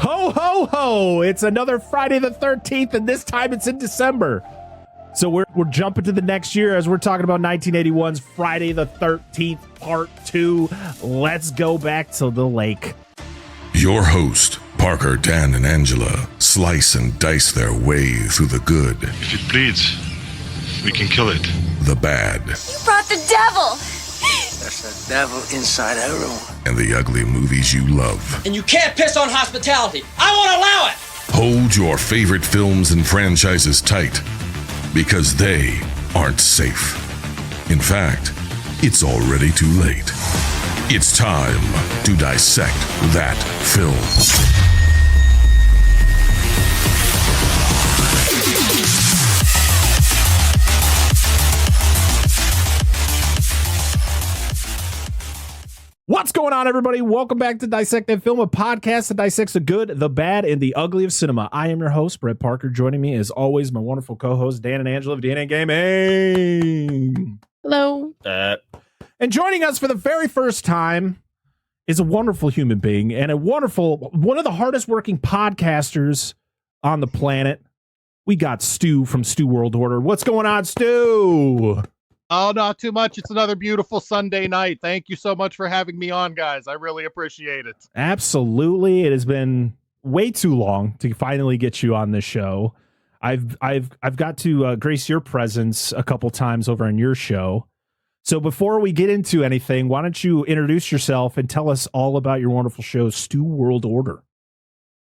Ho, ho, ho! It's another Friday the 13th, and this time it's in December. So we're jumping to the next year as we're talking about 1981's Friday the 13th, Part 2. Let's go back to the lake. Your host, Parker, Dan, and Angela slice and dice their way through the good. If it bleeds, we can kill it. The bad. You brought the devil! There's a devil inside everyone. And the ugly movies you love. And you can't piss on hospitality. I won't allow it! Hold your favorite films and franchises tight, because they aren't safe. In fact, it's already too late. It's time to dissect that film. What's going on, everybody? Welcome back to Dissect That Film, a podcast that dissects the good, the bad, and the ugly of cinema. I am your host, Brett Parker. Joining me, as always, my wonderful co-hosts, Dan and Angela of DNA Gaming. Hello. And joining us for the very first time is a wonderful human being and one of the hardest working podcasters on the planet. We got Stew from Stew World Order. What's going on, Stew? Oh, not too much. It's another beautiful Sunday night. Thank you so much for having me on, guys. I really appreciate it. Absolutely. It has been way too long to finally get you on this show. I've got to grace your presence a couple times over on your show. So before we get into anything, why don't you introduce yourself and tell us all about your wonderful show, Stew World Order?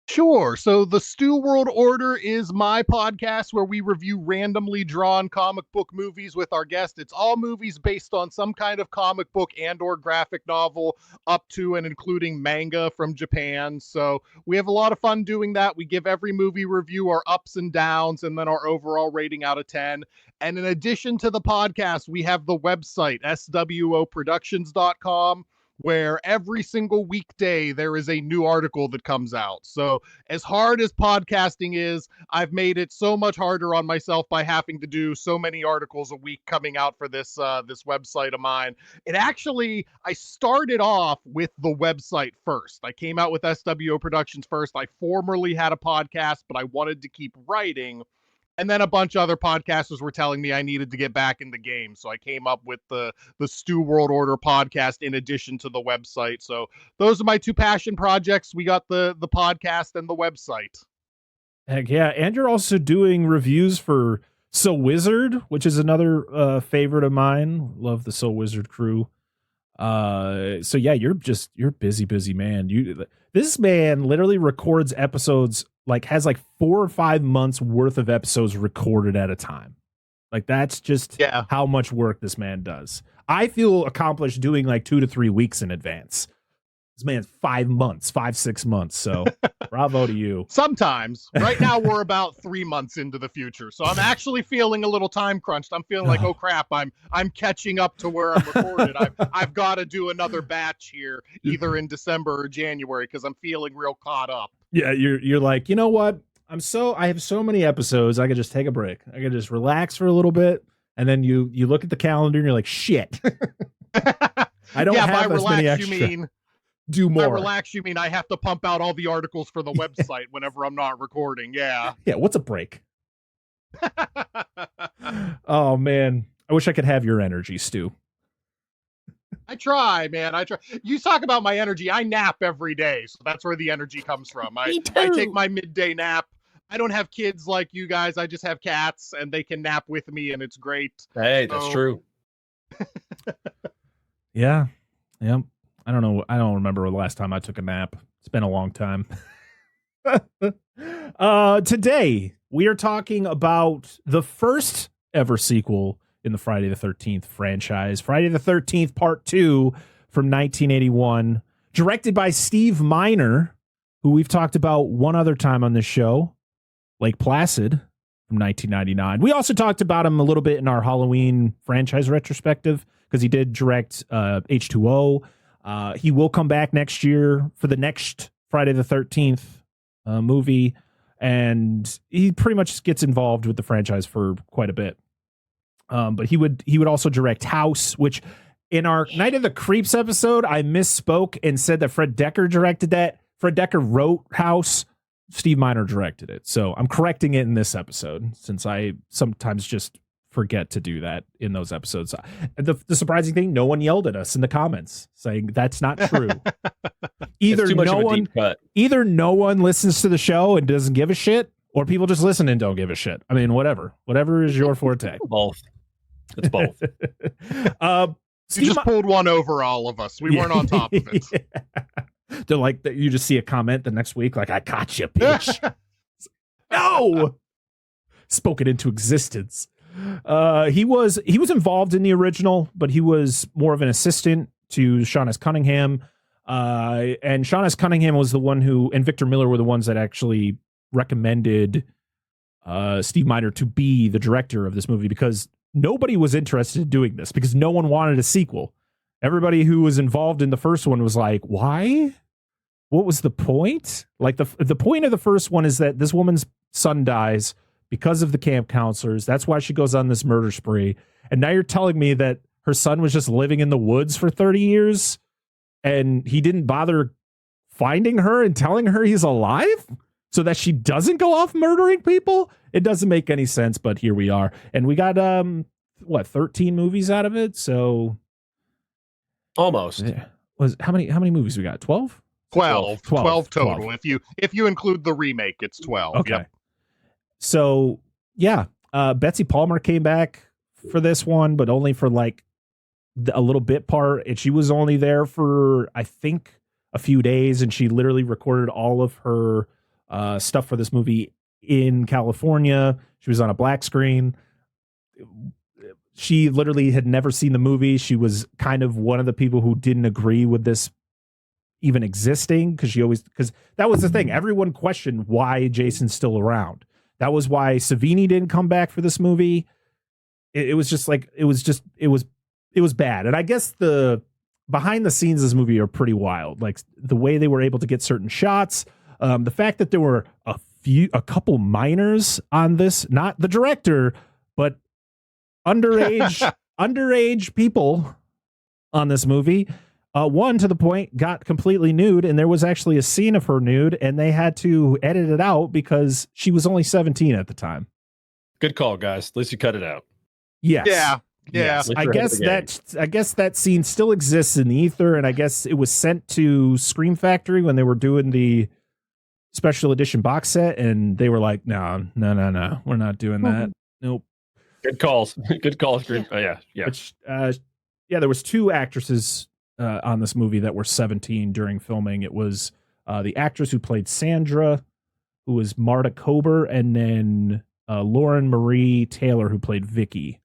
Sure. So the Stew World Order is my podcast where we review randomly drawn comic book movies with our guest. It's all movies based on some kind of comic book and or graphic novel up to and including manga from Japan. So we have a lot of fun doing that. We give every movie review our ups and downs and then our overall rating out of 10. And in addition to the podcast, we have the website, SWOProductions.com. where every single weekday there is a new article that comes out. So as hard as podcasting is, I've made it so much harder on myself by having to do so many articles a week coming out for this website of mine. I started off with the website first. I came out with SWO Productions first. I formerly had a podcast, but I wanted to keep writing. And then a bunch of other podcasters were telling me I needed to get back in the game. So I came up with the Stew World Order podcast in addition to the website. So those are my two passion projects. We got the podcast and the website. Heck yeah. And you're also doing reviews for So Wizard, which is another favorite of mine. Love the So Wizard crew. So yeah, you're busy man. This man literally records episodes, has 4 or 5 months worth of episodes recorded at a time. That's just how much work this man does. I feel accomplished doing 2 to 3 weeks in advance. This man's 5 months, 5-6 months. So bravo to you. Sometimes. Right now we're about 3 months into the future. So I'm actually feeling a little time crunched. I'm feeling like, oh crap, I'm catching up to where I'm recorded. I've got to do another batch here, either in December or January, because I'm feeling real caught up. Yeah, you're like, you know what? I have so many episodes. I could just take a break. I could just relax for a little bit, and then you look at the calendar and you're like, shit. I don't have as many extra. You mean do more. By relax, you mean I have to pump out all the articles for the website whenever I'm not recording. Yeah. Yeah. What's a break? Oh man, I wish I could have your energy, Stu. I try, man. I try. You talk about my energy. I nap every day, so that's where the energy comes from. I take my midday nap. I don't have kids like you guys. I just have cats, and they can nap with me, and it's great. Hey, that's true. Yeah. Yep. I don't know. I don't remember the last time I took a nap. It's been a long time. Today, we are talking about the first ever sequel in the Friday the 13th franchise, Friday the 13th Part 2 from 1981, directed by Steve Miner, who we've talked about one other time on this show, Lake Placid from 1999. We also talked about him a little bit in our Halloween franchise retrospective because he did direct H2O. He will come back next year for the next Friday the 13th movie, and he pretty much gets involved with the franchise for quite a bit. But he would also direct House, which in our Night of the Creeps episode, I misspoke and said that Fred Decker directed that. Fred Dekker wrote House. Steve Miner directed it. So I'm correcting it in this episode, since I sometimes just forget to do that in those episodes. The surprising thing, no one yelled at us in the comments saying that's not true. Either no one listens to the show and doesn't give a shit, or people just listen and don't give a shit. I mean, whatever is your forte. Both. It's both. You just pulled one over all of us. We weren't on top of it. Yeah. They're like, you just see a comment the next week, like, I got you, bitch. No! Spoken into existence. He was involved in the original, but he was more of an assistant to Sean S. Cunningham. And Sean S. Cunningham was the one who, and Victor Miller were the ones that actually recommended Steve Miner to be the director of this movie, because nobody was interested in doing this, because no one wanted a sequel. Everybody who was involved in the first one was like, why? What was the point? Like the point of the first one is that this woman's son dies because of the camp counselors. That's why she goes on this murder spree. And now you're telling me that her son was just living in the woods for 30 years and he didn't bother finding her and telling her he's alive so that she doesn't go off murdering people? It doesn't make any sense, but here we are. And we got 13 movies out of it, so almost. How many movies we got? 12? 12 total. If you include the remake, it's 12. Okay. Yep. So yeah, Betsy Palmer came back for this one, but only for like a little bit part, and she was only there for I think a few days, and she literally recorded all of her stuff for this movie in California. She was on a black screen. She literally had never seen the movie. She was kind of one of the people who didn't agree with this even existing, because that was the thing. Everyone questioned why Jason's still around. That was why Savini didn't come back for this movie. It was bad. And I guess the behind the scenes of this movie are pretty wild. Like the way they were able to get certain shots, the fact that there were a couple minors on this, not the director, but underage people on this movie. One, to the point, got completely nude, and there was actually a scene of her nude, and they had to edit it out because she was only 17 at the time. Good call, guys. At least you cut it out. Yes. Yeah. Yes. I guess that scene still exists in the ether, and I guess it was sent to Scream Factory when they were doing the special edition box set, and they were like, no, we're not doing that. Nope. Good calls. Good calls. Yeah. Oh, yeah. Which, there was two actresses on this movie that were 17 during filming. It was the actress who played Sandra, who was Marta Kober, and then Lauren Marie Taylor, who played Vicky.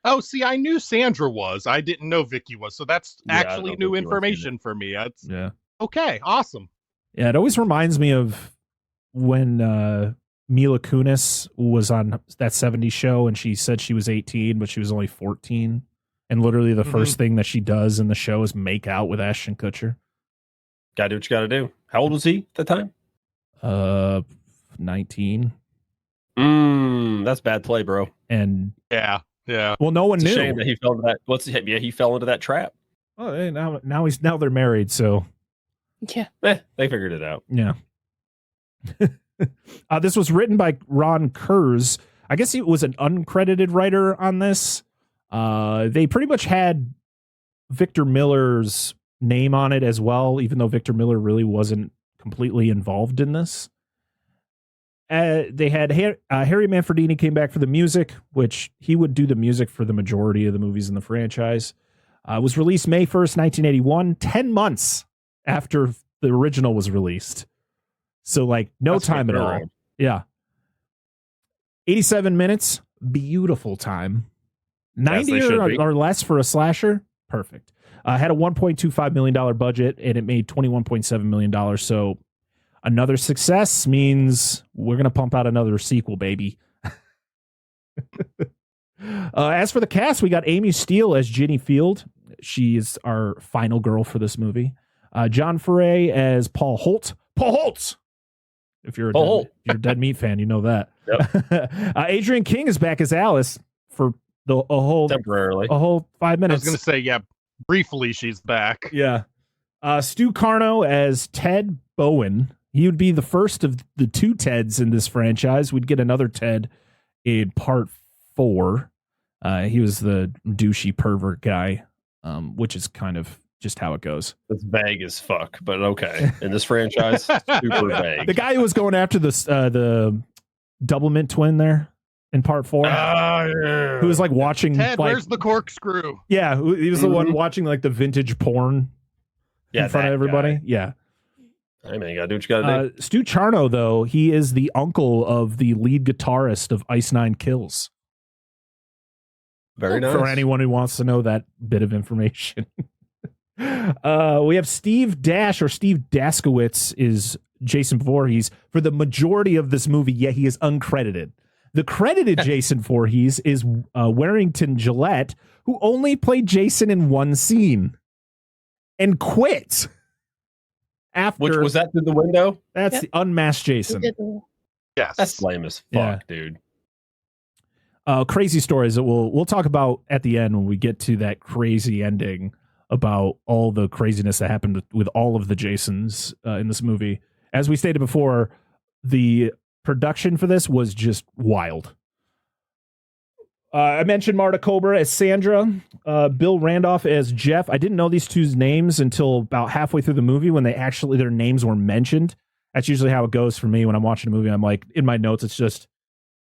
Oh, see, I knew Sandra was. I didn't know Vicky was. So that's actually new information for me. Yeah. Okay, awesome. Yeah, it always reminds me of when Mila Kunis was on that 70s show, and she said she was 18, but she was only 14. And literally the first thing that she does in the show is make out with Ashton Kutcher. Gotta do what you gotta do. How old was he at the time? 19. That's bad play, bro. And yeah. Well, no one it's knew. A shame that he fell into that. He fell into that trap. Oh, hey, now they're married, so yeah, they figured it out. Yeah. This was written by Ron Kurz. I guess he was an uncredited writer on this. They pretty much had Victor Miller's name on it as well, even though Victor Miller really wasn't completely involved in this. They had Harry Manfredini came back for the music, which he would do the music for the majority of the movies in the franchise. It was released May 1st, 1981, 10 months after the original was released. So like that's time at all. Yeah. 87 minutes, beautiful time. 90 or less for a slasher, perfect. Had a $1.25 million budget, and it made $21.7 million. So another success means we're going to pump out another sequel, baby. As for the cast, we got Amy Steele as Ginny Field. She is our final girl for this movie. John Foray as Paul Holt. Paul Holt! If you're a Dead Meat fan, you know that. Yep. Adrienne King is back as Alice for temporarily a whole 5 minutes. I was going to say, briefly she's back. Yeah. Stu Carno as Ted Bowen. He would be the first of the two Teds in this franchise. We'd get another Ted in part 4. He was the douchey pervert guy, which is kind of just how it goes. It's vague as fuck, but okay. In this franchise, super vague. The guy who was going after the Doublemint twin there in part 4, who was like watching Ted, like, where's the corkscrew? Yeah, he was the one watching like the vintage porn in front of everybody. Guy. Yeah. Hey man, you gotta do what you gotta do. Stu Charno, though, he is the uncle of the lead guitarist of Ice Nine Kills. Very nice. For anyone who wants to know that bit of information. We have Steve Dash, or Steve Daskowitz, is Jason Voorhees for the majority of this movie, yet he is uncredited. The credited Jason Voorhees is Warrington Gillette, who only played Jason in one scene and quit after. Which was that through the window? That's the unmasked Jason. Yes. That's lame as fuck, dude. Crazy stories that we'll talk about at the end when we get to that crazy ending about all the craziness that happened with all of the Jasons in this movie. As we stated before, the production for this was just wild. I mentioned Marta Cobra as Sandra, Bill Randolph as Jeff. I didn't know these two's names until about halfway through the movie when their names were mentioned. That's usually how it goes for me when I'm watching a movie. I'm like, in my notes, it's just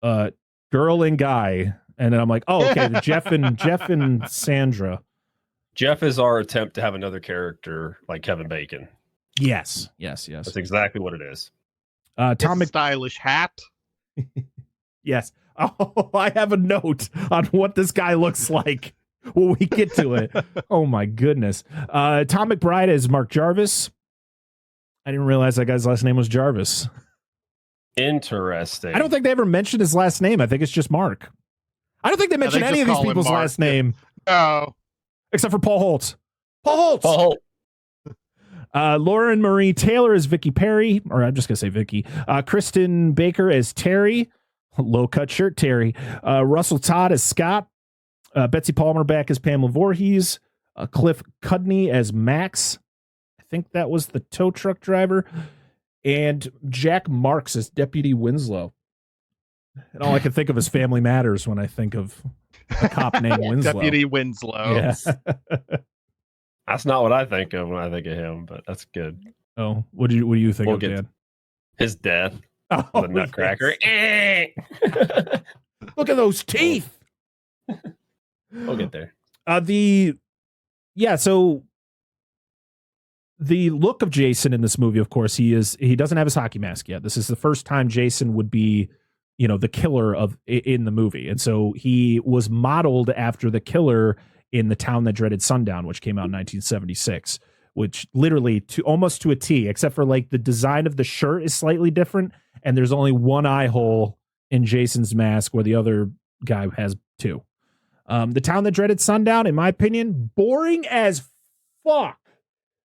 girl and guy. And then I'm like, oh, okay, Jeff and Sandra. Jeff is our attempt to have another character like Kevin Bacon. Yes. That's exactly what it is. Tom stylish hat. Yes. Oh, I have a note on what this guy looks like when we get to it. Oh my goodness. Tom McBride as Mark Jarvis. I didn't realize that guy's last name was Jarvis. Interesting. I don't think they ever mentioned his last name. I think it's just Mark. I don't think they mentioned any of these people's last name. No. Except for Paul Holt. Paul Holt. Lauren Marie Taylor as Vicky Perry, or I'm just going to say Vicky. Kristen Baker as Terry. Low cut shirt Terry. Russell Todd as Scott. Betsy Palmer back as Pamela Voorhees. Cliff Cudney as Max. I think that was the tow truck driver. And Jack Marks as Deputy Winslow. And all I can think of is Family Matters when I think of a cop named Winslow. Deputy Winslow. Yeah. That's not what I think of when I think of him, but that's good. Oh, what do you think of, Dan? His death. Oh, the Nutcracker. Look at those teeth. We'll get there. So the look of Jason in this movie, of course, he doesn't have his hockey mask yet. This is the first time Jason would be, the killer in the movie. And so he was modeled after the killer in The Town That Dreaded Sundown, which came out in 1976, which literally almost to a T, except for like the design of the shirt is slightly different. And there's only one eye hole in Jason's mask where the other guy has two. The Town That Dreaded Sundown, in my opinion, boring as fuck.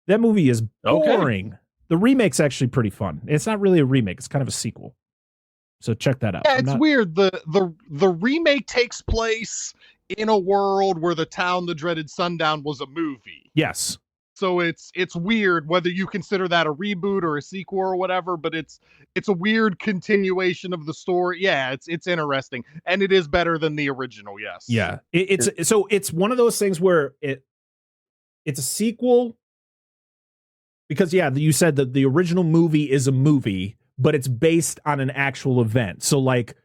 That movie is boring. Okay. The remake's actually pretty fun. It's not really a remake. It's kind of a sequel. So check that out. Yeah, it's weird. The remake takes place in a world where The Town That Dreaded Sundown was a movie. Yes. So it's weird whether you consider that a reboot or a sequel or whatever, but it's a weird continuation of the story. Yeah, it's interesting, and it is better than the original. Yes. Yeah. It's one of those things where it's a sequel because you said that the original movie is a movie, but it's based on an actual event. So like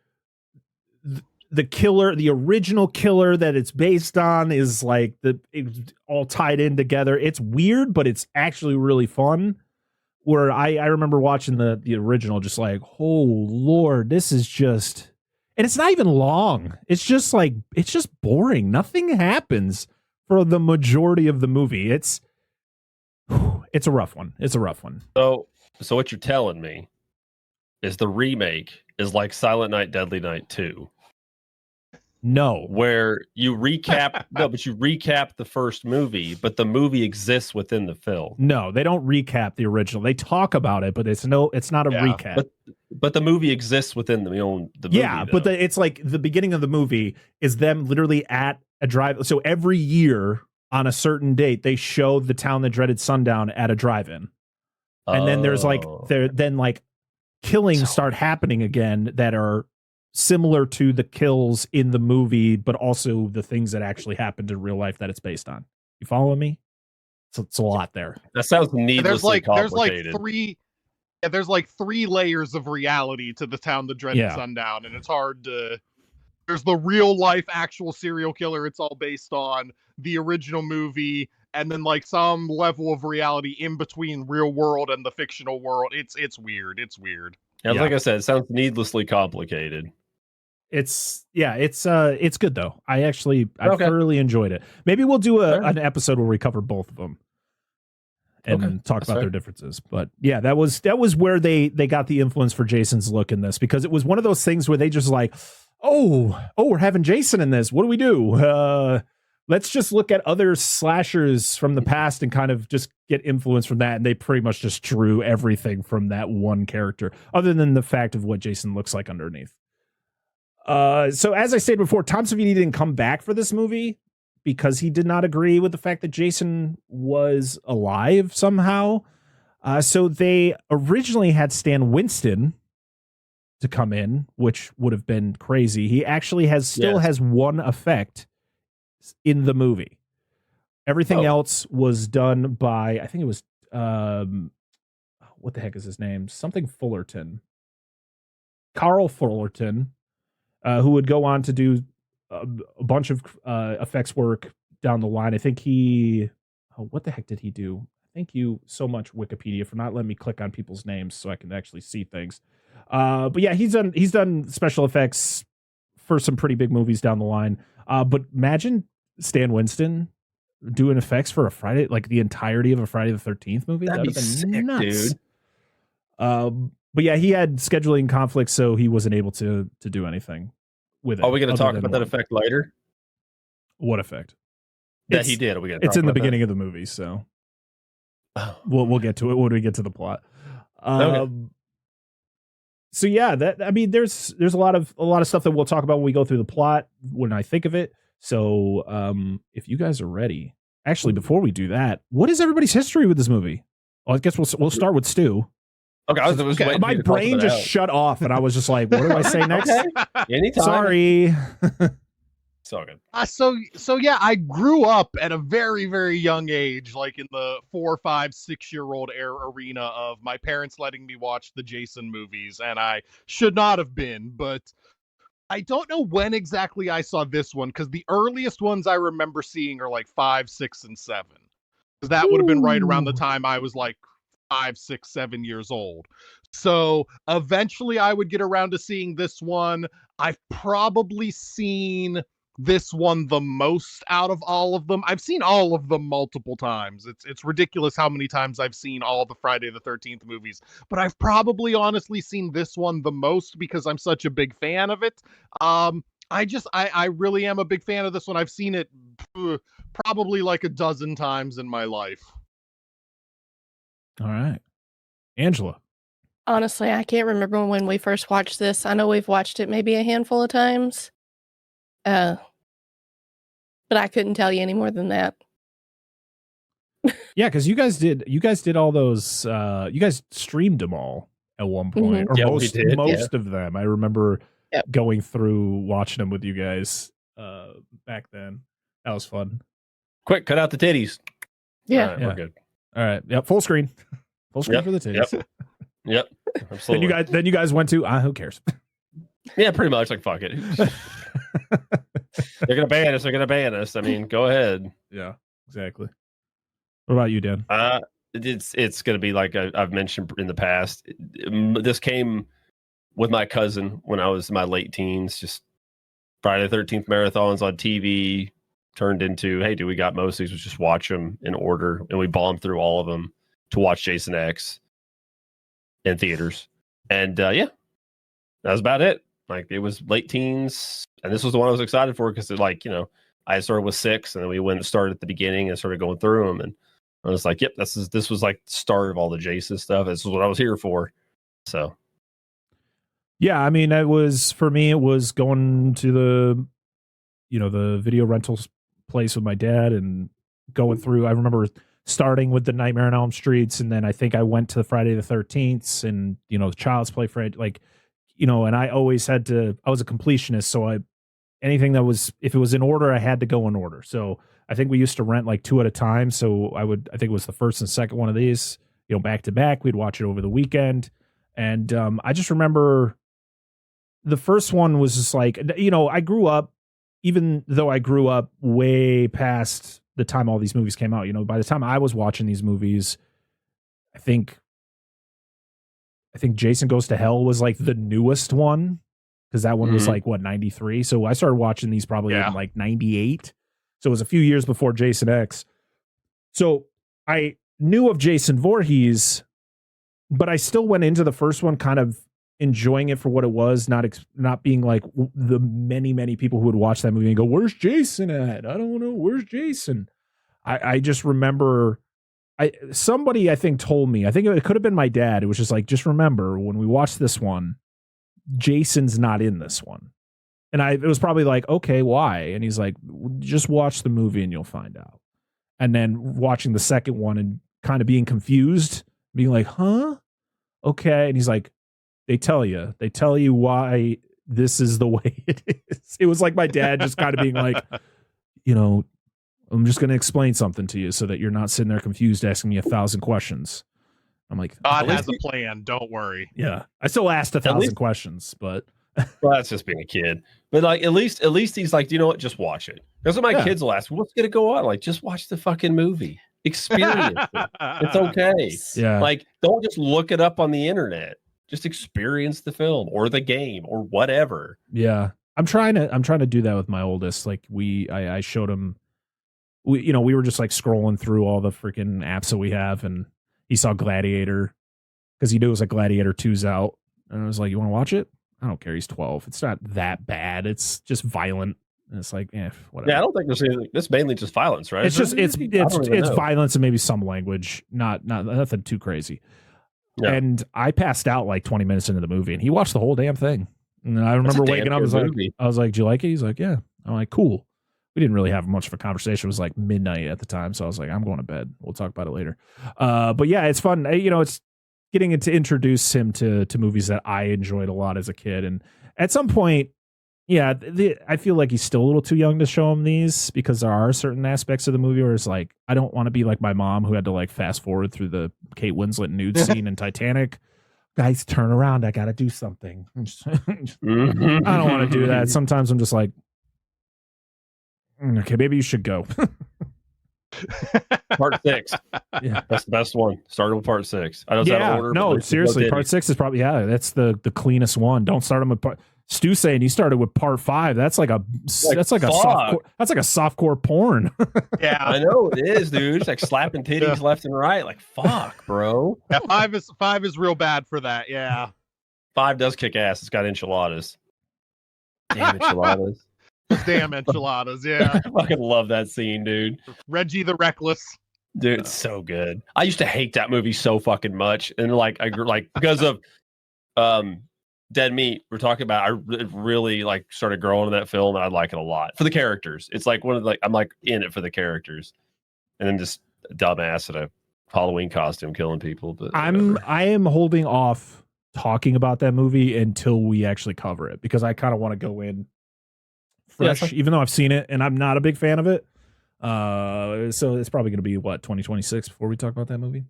the killer, the original killer that it's based on is like it's all tied in together. It's weird, but it's actually really fun. Where I remember watching the original, just like, oh Lord, this is just, and it's not even long. It's just boring. Nothing happens for the majority of the movie. It's a rough one. So what you're telling me is the remake is like Silent Night, Deadly Night 2. No. Where you recap you recap the first movie, but the movie exists within the film. No, they don't recap the original. They talk about it, but it's not a recap. But the movie exists within the movie. Yeah, though. But it's like the beginning of the movie is them literally at a drive. So every year on a certain date, they show the town that dreaded sundown at a drive-in. And then there's like killings start happening again that are similar to the kills in the movie, but also the things that actually happened in real life that it's based on. You follow me? So it's a lot there. That sounds needlessly complicated. There's like three layers of reality to the town that dreaded sundown, and it's hard to. There's the real life actual serial killer it's all based on, the original movie, and then like some level of reality in between real world and the fictional world. It's weird. It's weird. Yeah, like I said, it sounds needlessly complicated. It's good though. I thoroughly enjoyed it. Maybe we'll do an episode where we cover both of them and talk about their differences. But yeah, that was where they got the influence for Jason's look in this, because it was one of those things where they just like, oh, we're having Jason in this. What do we do? Let's just look at other slashers from the past and kind of just get influence from that. And they pretty much just drew everything from that one character, other than the fact of what Jason looks like underneath. So as I stated before, Tom Savini didn't come back for this movie because he did not agree with the fact that Jason was alive somehow. So they originally had Stan Winston to come in, which would have been crazy. He actually has one effect in the movie. Everything else was done by, I think it was, what the heck is his name? Something Fullerton. Carl Fullerton, who would go on to do a bunch of effects work down the line. I think what the heck did he do? Thank you so much, Wikipedia, for not letting me click on people's names so I can actually see things. But yeah, he's done special effects for some pretty big movies down the line. But imagine Stan Winston doing effects for the entirety of a Friday the 13th movie. That'd be sick, nuts. Dude. But yeah, he had scheduling conflicts, so he wasn't able to do anything with it. Are we going to talk about that effect later? What effect? He did. It's in the beginning of the movie, so we'll get to it when we get to the plot. Okay. So yeah, there's a lot of stuff that we'll talk about when we go through the plot when I think of it. So if you guys are ready, actually, before we do that, what is everybody's history with this movie? Well, I guess we'll start with Stu. Okay, my brain just shut off, and I was just like, "What do I say next?" Anytime. Sorry. It's all good. So yeah, I grew up at a very, very young age, like in the 4, 5, 6-year-old arena of my parents letting me watch the Jason movies, and I should not have been, but I don't know when exactly I saw this one, because the earliest ones I remember seeing are like 5, 6, and 7. Because that would have been right around the time I was like 5, 6, 7 years old. So eventually I would get around to seeing this one. I've probably seen this one the most out of all of them. I've seen all of them multiple times. It's ridiculous how many times I've seen all the Friday the 13th movies, but I've probably honestly seen this one the most because I'm such a big fan of it. I really am a big fan of this one. I've seen it probably like a dozen times in my life. All right. Angela. Honestly, I can't remember when we first watched this. I know we've watched it maybe a handful of times. But I couldn't tell you any more than that. Yeah, because you guys did all those. You guys streamed them all at one point, or most of them. I remember going through watching them with you guys back then. That was fun. Quick, cut out the titties. Yeah, all right, we're good. All right, yep, full screen for the titties. Yep, absolutely. Then you guys went to who cares? Yeah, pretty much. Like, fuck it. They're gonna ban us. I mean, go ahead. Yeah, exactly. What about you, Dan? It's gonna be like I've mentioned in the past. This came with my cousin when I was in my late teens. Just Friday the 13th marathons on TV turned into, hey, we got most of these? Let's just watch them in order, and we bombed through all of them to watch Jason X in theaters. And yeah, that was about it. Like, it was late teens, and this was the one I was excited for because, I started with 6, and then we went and started at the beginning and started going through them, and I was like, yep, this was like the start of all the Jason stuff. This is what I was here for. So, yeah, I mean, it was going to the video rentals place with my dad and going through. I remember starting with the Nightmare on Elm Streets, and then I think I went to the Friday the 13th, and the Child's Play and I always had to. I was a completionist, so anything that was, if it was in order, I had to go in order. So I think we used to rent like 2 at a time. So I think it was the first and second one of these, back to back. We'd watch it over the weekend, and I just remember the first one was just like, I grew up, even though I grew up way past the time all these movies came out. By the time I was watching these movies, I think Jason Goes to Hell was like the newest one, because that one was like 93. So I started watching these probably in like 98. So it was a few years before Jason X. So I knew of Jason Voorhees, but I still went into the first one kind of enjoying it for what it was, not being like the many people who would watch that movie and go, "Where's Jason at? I don't know. Where's Jason?" I just remember somebody I think told me, I think it could have been my dad. It was just like, just remember when we watched this one, Jason's not in this one. And it was probably like, okay, why? And he's like, just watch the movie and you'll find out. And then watching the second one and kind of being confused, being like, huh? Okay. And he's like, they tell you why this is the way it is. It was like my dad just kind of being like, I'm just going to explain something to you so that you're not sitting there confused asking me 1,000 questions. I'm like, God has a plan. Don't worry. Yeah. I still asked 1,000 questions, but well, that's just being a kid. But like, at least he's like, you know what? Just watch it. That's what my kids will ask. What's going to go on? Like, just watch the fucking movie. Experience it. It's okay. Yeah. Like, don't just look it up on the internet. Just experience the film or the game or whatever. Yeah. I'm trying to do that with my oldest. Like I showed him, we were just like scrolling through all the freaking apps that we have, and he saw Gladiator because he knew it was like Gladiator 2's out. And I was like, you want to watch it? I don't care. He's 12. It's not that bad. It's just violent. And it's like, whatever. Yeah, I don't think there's anything. It's mainly just violence, right? It's just it's violence and maybe some language, not nothing too crazy. Yeah. And I passed out like 20 minutes into the movie, and he watched the whole damn thing. And I remember waking up. I was like, "Do you like it?" He's like, "Yeah." I'm like, "Cool." We didn't really have much of a conversation. It was like midnight at the time, so I was like, "I'm going to bed. We'll talk about it later." But yeah, it's fun. It's getting it to introduce him to movies that I enjoyed a lot as a kid, and at some point, I feel like he's still a little too young to show him these, because there are certain aspects of the movie where it's like, I don't want to be like my mom who had to like fast forward through the Kate Winslet nude scene in Titanic. Guys, turn around. I got to do something. I don't want to do that. Sometimes I'm just like, okay, maybe you should go. Part 6. Yeah, that's the best one. Started with part 6. I know it's out of order. No, seriously, part 6 is probably that's the cleanest one. Don't start them with part. Stu saying he started with part 5. That's like a softcore porn. Yeah, I know it is, dude. It's like slapping titties left and right. Like, fuck, bro. Yeah, 5 is real bad for that. Yeah, 5 does kick ass. It's got enchiladas. Damn enchiladas. Damn enchiladas. Yeah, I fucking love that scene, dude. Reggie the Reckless. Dude, it's so good. I used to hate that movie so fucking much, and like I grew like because of Dead Meat we're talking about. I really like started growing in that film, and I like it a lot for the characters. It's like one of I'm like in it for the characters, and then just a dumbass in a Halloween costume killing people. But I am holding off talking about that movie until we actually cover it, because I kind of want to go in fresh, even though I've seen it and I'm not a big fan of it. So it's probably going to be 2026 before we talk about that movie,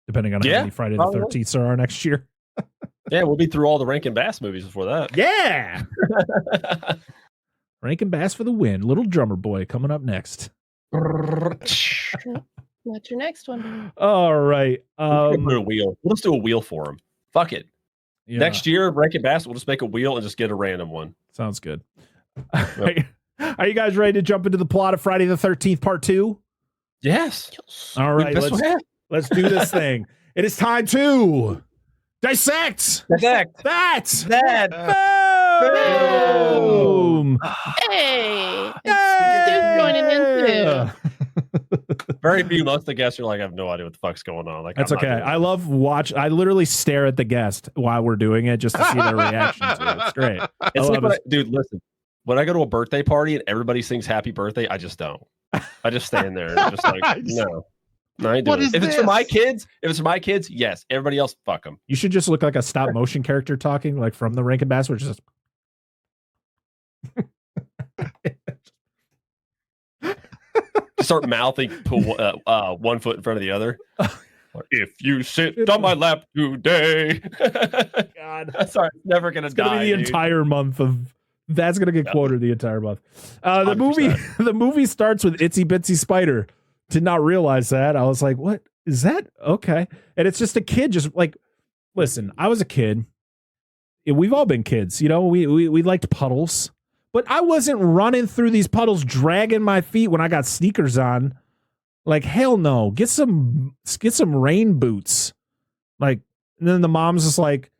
depending on how many Friday the 13th there are next year. Yeah, we'll be through all the Rankin Bass movies before that. Yeah. Rankin Bass for the win. Little Drummer Boy coming up next. What's your next one? All right. Put a wheel. Let's do a wheel for him. Fuck it. Yeah. Next year, Rankin Bass, we'll just make a wheel and just get a random one. Sounds good. Yep. Are you guys ready to jump into the plot of Friday the 13th Part 2? Yes. All right. Let's do this thing. It is time to dissect that film. Hey, it's joining in too. Very few. Most of the guests are like, I have no idea what the fuck's going on. Like, that's okay. I love I literally stare at the guest while we're doing it just to see their reaction to it. It's great. It's like dude, listen. When I go to a birthday party and everybody sings happy birthday, I just don't. I just stand there and just like, no, I ain't doing it. If it's for my kids, yes. Everybody else, fuck them. You should just look like a stop motion character talking, like from the Rankin Bass, which is start mouthing, put 1 foot in front of the other. If you sit on my lap today, God, sorry, it's never gonna die. Gonna be the entire month of that's gonna get quoted the entire month. The movie starts with Itsy Bitsy Spider. Did not realize that. I was like, what is that? Okay, and it's just a kid. Just like, listen, I was a kid. We've all been kids, you know. We liked puddles, but I wasn't running through these puddles, dragging my feet when I got sneakers on. Like, hell no. Get some rain boots. Like, and then the mom's just like,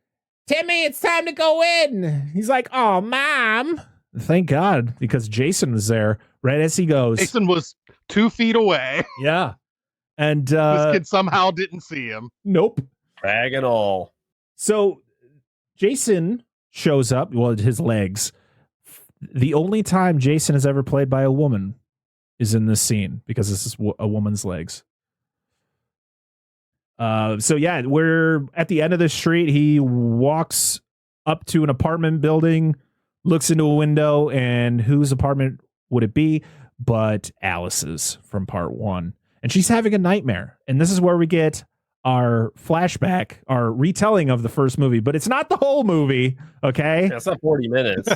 Timmy, it's time to go in. He's like, oh, Mom. Thank God, because Jason was there right as he goes. Jason was 2 feet away. Yeah. And this kid somehow didn't see him. Nope. Bag and all. So Jason shows up, well, his legs. The only time Jason is ever played by a woman is in this scene, because this is a woman's legs. So yeah, we're at the end of the street. He walks up to an apartment building, looks into a window, and whose apartment would it be? But Alice's from part 1. And she's having a nightmare. And this is where we get our flashback, our retelling of the first movie, but it's not the whole movie. Okay. That's not 40 minutes.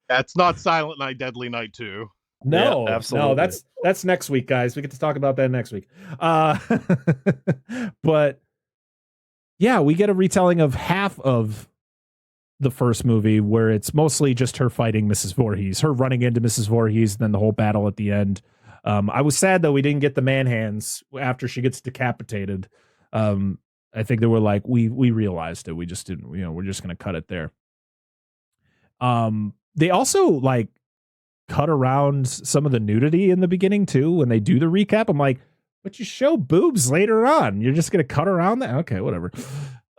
That's not Silent Night, Deadly Night 2. No, yeah, absolutely. No, that's next week, guys. We get to talk about that next week. But yeah, we get a retelling of half of the first movie, where it's mostly just her fighting Mrs. Voorhees, her running into Mrs. Voorhees, and then the whole battle at the end. I was sad though we didn't get the man hands after she gets decapitated. I think they were like, we realized it. We just didn't, we're just gonna cut it there. They also like cut around some of the nudity in the beginning too. When they do the recap, I'm like, but you show boobs later on. You're just going to cut around that? Okay, whatever.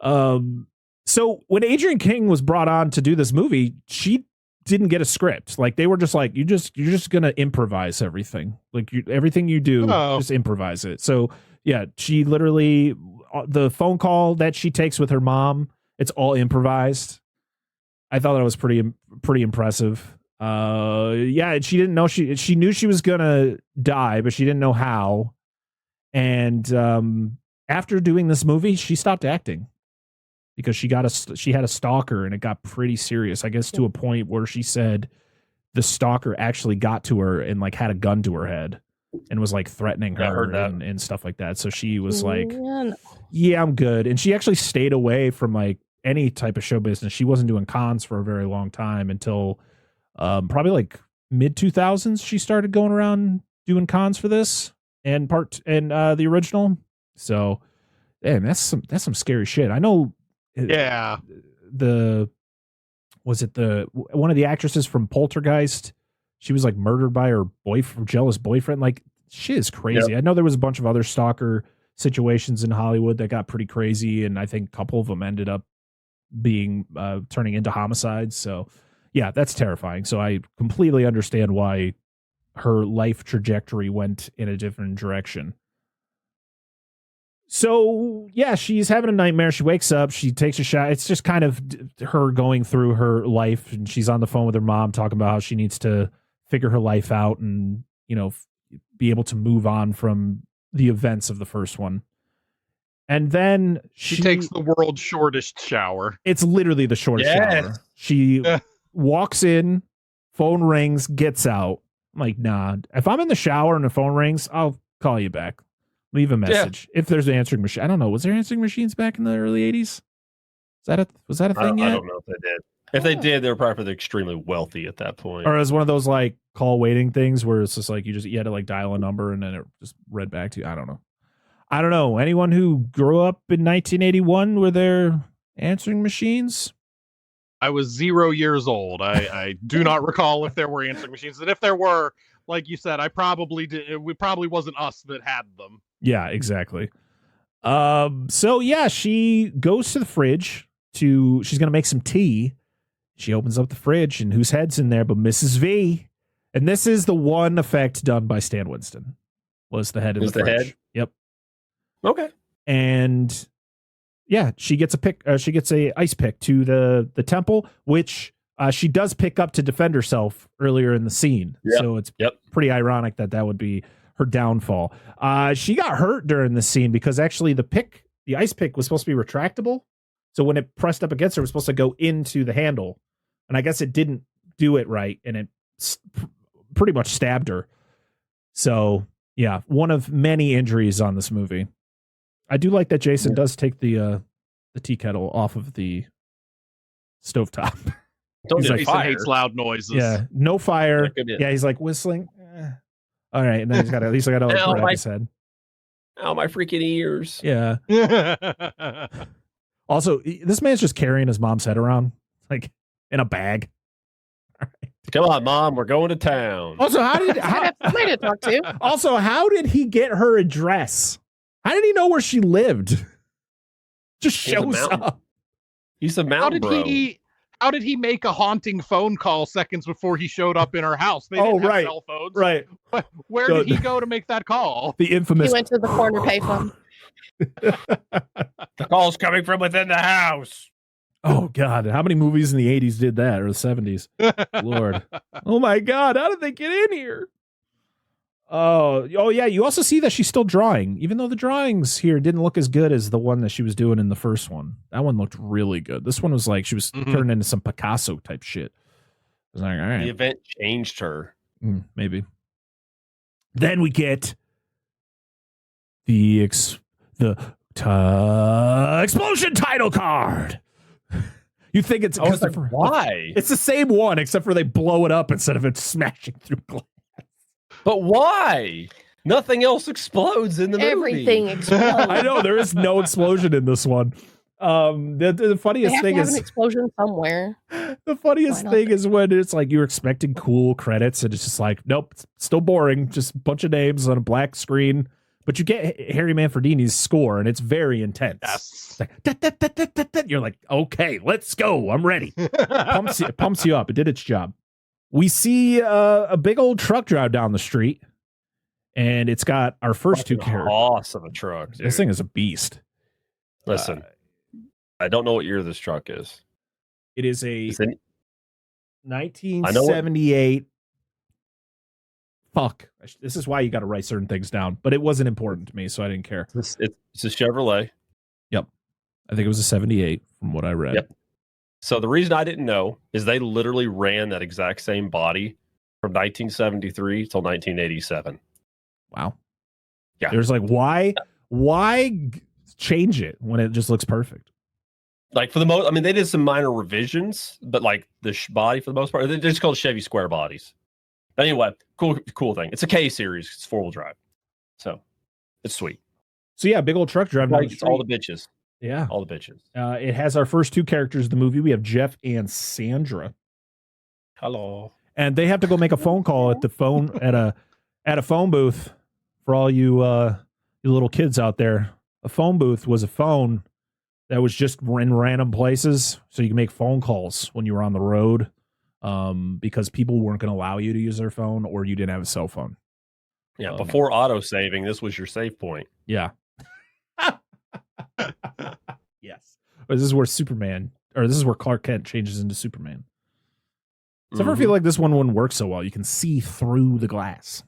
So when Adrienne King was brought on to do this movie, she didn't get a script. Like, they were just like, you're just going to improvise everything. Like, everything you do, just improvise it. So yeah, she literally, the phone call that she takes with her mom, it's all improvised. I thought that was pretty impressive. Yeah, she didn't know she knew she was gonna die, but she didn't know how. And after doing this movie, she stopped acting because she had a stalker, and it got pretty serious. I guess to a point where she said the stalker actually got to her and like had a gun to her head and was like threatening her and stuff like that. So she was like, yeah, I'm good. And she actually stayed away from like any type of show business. She wasn't doing cons for a very long time until probably like mid 2000s. She started going around doing cons for this and the original. So, man, that's some scary shit. I know. Yeah. One of the actresses from Poltergeist? She was like murdered by her jealous boyfriend. Like, shit is crazy. Yep. I know there was a bunch of other stalker situations in Hollywood that got pretty crazy, and I think a couple of them ended up being turning into homicides. So yeah, that's terrifying. So I completely understand why her life trajectory went in a different direction. So yeah, she's having a nightmare. She wakes up, she takes a shot. It's just kind of her going through her life, and she's on the phone with her mom talking about how she needs to figure her life out and, be able to move on from the events of the first one. And then she takes the world's shortest shower. It's literally the shortest shower. She walks in, phone rings, gets out. I'm like, nah, if I'm in the shower and the phone rings, I'll call you back. Leave a message. If there's an answering machine. I don't know. Was there answering machines back in the early 80s? Was that a thing yet? I don't know if they did. If they did, they were probably extremely wealthy at that point. Or it was one of those like call waiting things where it's just like you had to like dial a number and then it just read back to you. I don't know. Anyone who grew up in 1981, were there answering machines? I was 0 years old. I do not recall if there were answering machines. And if there were, like you said, I probably did. It probably wasn't us that had them. Yeah, exactly. So yeah, she goes to the fridge she's going to make some tea. She opens up the fridge, and whose head's in there but Mrs. V. And this is the one effect done by Stan Winston. Was the head in the fridge. head? Yep. Okay. And yeah, she gets a pick. She gets a ice pick to the temple, which she does pick up to defend herself earlier in the scene. Yep. So it's pretty ironic that would be her downfall. She got hurt during the scene because actually the ice pick was supposed to be retractable. So when it pressed up against her, it was supposed to go into the handle. And I guess it didn't do it right. And it pretty much stabbed her. So yeah, one of many injuries on this movie. I do like that Jason does take the tea kettle off of the stovetop. Jason hates loud noises. Yeah, no fire. Yeah, he's like whistling. All right, and then he's got to grab his head. Ow, my freaking ears. Yeah. Also, this man's just carrying his mom's head around like in a bag. All right. Come on, Mom, we're going to town. Also, how did he get her address? How did he know where she lived? Just shows up. He's a mountain bro. How did he make a haunting phone call seconds before he showed up in her house? They didn't have cell phones. Right. Where did he go to make that call? The infamous. He went to the corner payphone. The call's coming from within the house. Oh God! How many movies in the 80s did that, or the 70s? Lord! Oh my God! How did they get in here? Oh yeah! You also see that she's still drawing, even though the drawings here didn't look as good as the one that she was doing in the first one. That one looked really good. This one was like she was turning into some Picasso type shit. I was like, all right. The event changed her. Maybe. Then we get the explosion title card. You think it's why? It's the same one, except for they blow it up instead of it smashing through glass. But why? Nothing else explodes in the movie. Everything explodes. I know there is no explosion in this one. The funniest thing is an explosion somewhere. The funniest thing is when it's like you're expecting cool credits and it's just like, nope, it's still boring. Just a bunch of names on a black screen. But you get Harry Manfredini's score, and it's very intense. Yes. It's like, you're like, okay, let's go. I'm ready. Pumps you up. It did its job. We see a big old truck drive down the street, and it's got our first two characters. Awesome a truck. Dude. This thing is a beast. Listen, I don't know what year this truck is. It is a 1978. Fuck. This is why you got to write certain things down. But it wasn't important to me, so I didn't care. It's a Chevrolet. Yep. I think it was a 78 from what I read. Yep. So the reason I didn't know is they literally ran that exact same body from 1973 till 1987. Wow. Yeah. There's like, why change it when it just looks perfect? Like for the most, I mean, they did some minor revisions, but like the body for the most part, they're just called Chevy square bodies. Anyway, cool thing. It's a K series. It's 4-wheel drive, so it's sweet. So yeah, big old truck drive. Like it's all the bitches. Yeah, all the bitches. It has our first two characters of the movie. We have Jeff and Sandra. Hello. And they have to go make a phone call at the phone at a phone booth. For all you little kids out there, a phone booth was a phone that was just in random places, so you can make phone calls when you were on the road. Because people weren't going to allow you to use their phone, or you didn't have a cell phone. Yeah, before auto saving, this was your save point. Yeah. Yes. This is where this is where Clark Kent changes into Superman. So I feel like this one wouldn't work so well. You can see through the glass.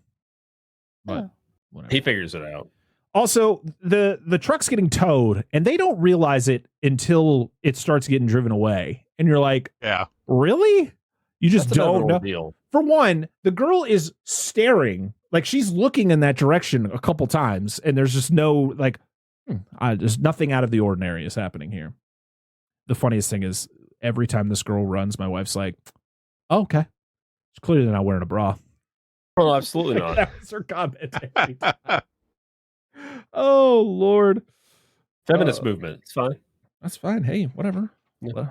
But whatever. He figures it out. Also, the truck's getting towed, and they don't realize it until it starts getting driven away. And you're like, yeah, really? You just don't know. Deal. For one, the girl is staring, like she's looking in that direction a couple times, and there's just no there's nothing out of the ordinary is happening here. The funniest thing is every time this girl runs, my wife's like, oh, okay. She's clearly not wearing a bra. Well, absolutely not. That was her comment every time. Oh, Lord. Feminist movement. It's fine. That's fine. Hey, whatever. Yeah.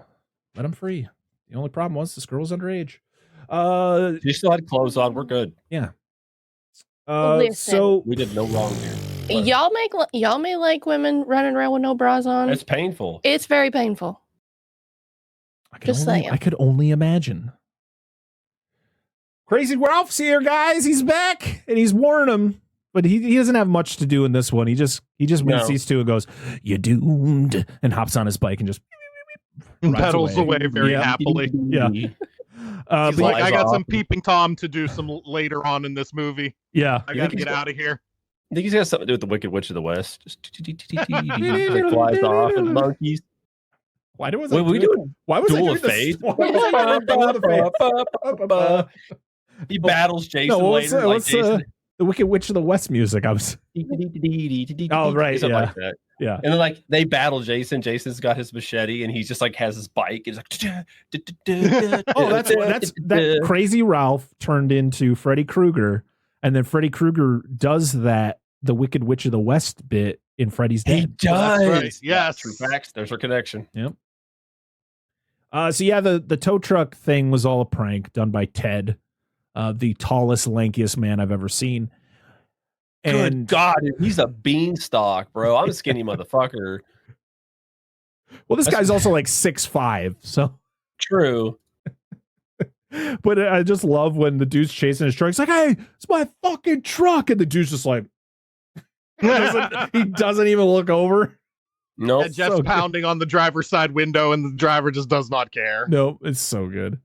Let them free. The only problem was this girl was underage. She still had clothes on. We're good. Yeah. So we did no wrong here. Y'all may like women running around with no bras on. It's painful. It's very painful. I could only imagine. Crazy Ralph's here, guys. He's back, and he's warning him. But he doesn't have much to do in this one. He just winks these two and goes, "You're doomed," and hops on his bike and just pedals away very happily. Yeah. He's like, I got some peeping Tom to do some later on in this movie. Yeah. I got to get out of here. I think he's got something to do with the Wicked Witch of the West. Just like flies off and monkeys. Why was Duel of Fate? He battles Jason later. The Wicked Witch of the West music. I was. Oh, right. Something Yeah. like that. Yeah. And then like they battle Jason. Jason's got his machete and he just like has his bike. He's like, oh, that's that Crazy Ralph turned into Freddy Krueger, and then Freddy Krueger does the Wicked Witch of the West bit in Freddy's Dead. He does. Right. Yes. True facts. There's our connection. Yep. So yeah, the tow truck thing was all a prank done by Ted, the tallest, lankiest man I've ever seen. Good God, he's a beanstalk, bro. I'm a skinny motherfucker. Well, this guy's also like 6'5", so true. But I just love when the dude's chasing his truck. He's like, "Hey, it's my fucking truck," and the dude's just like, he doesn't even look over. No, nope. Jeff's pounding on the driver's side window, and the driver just does not care. No, it's so good.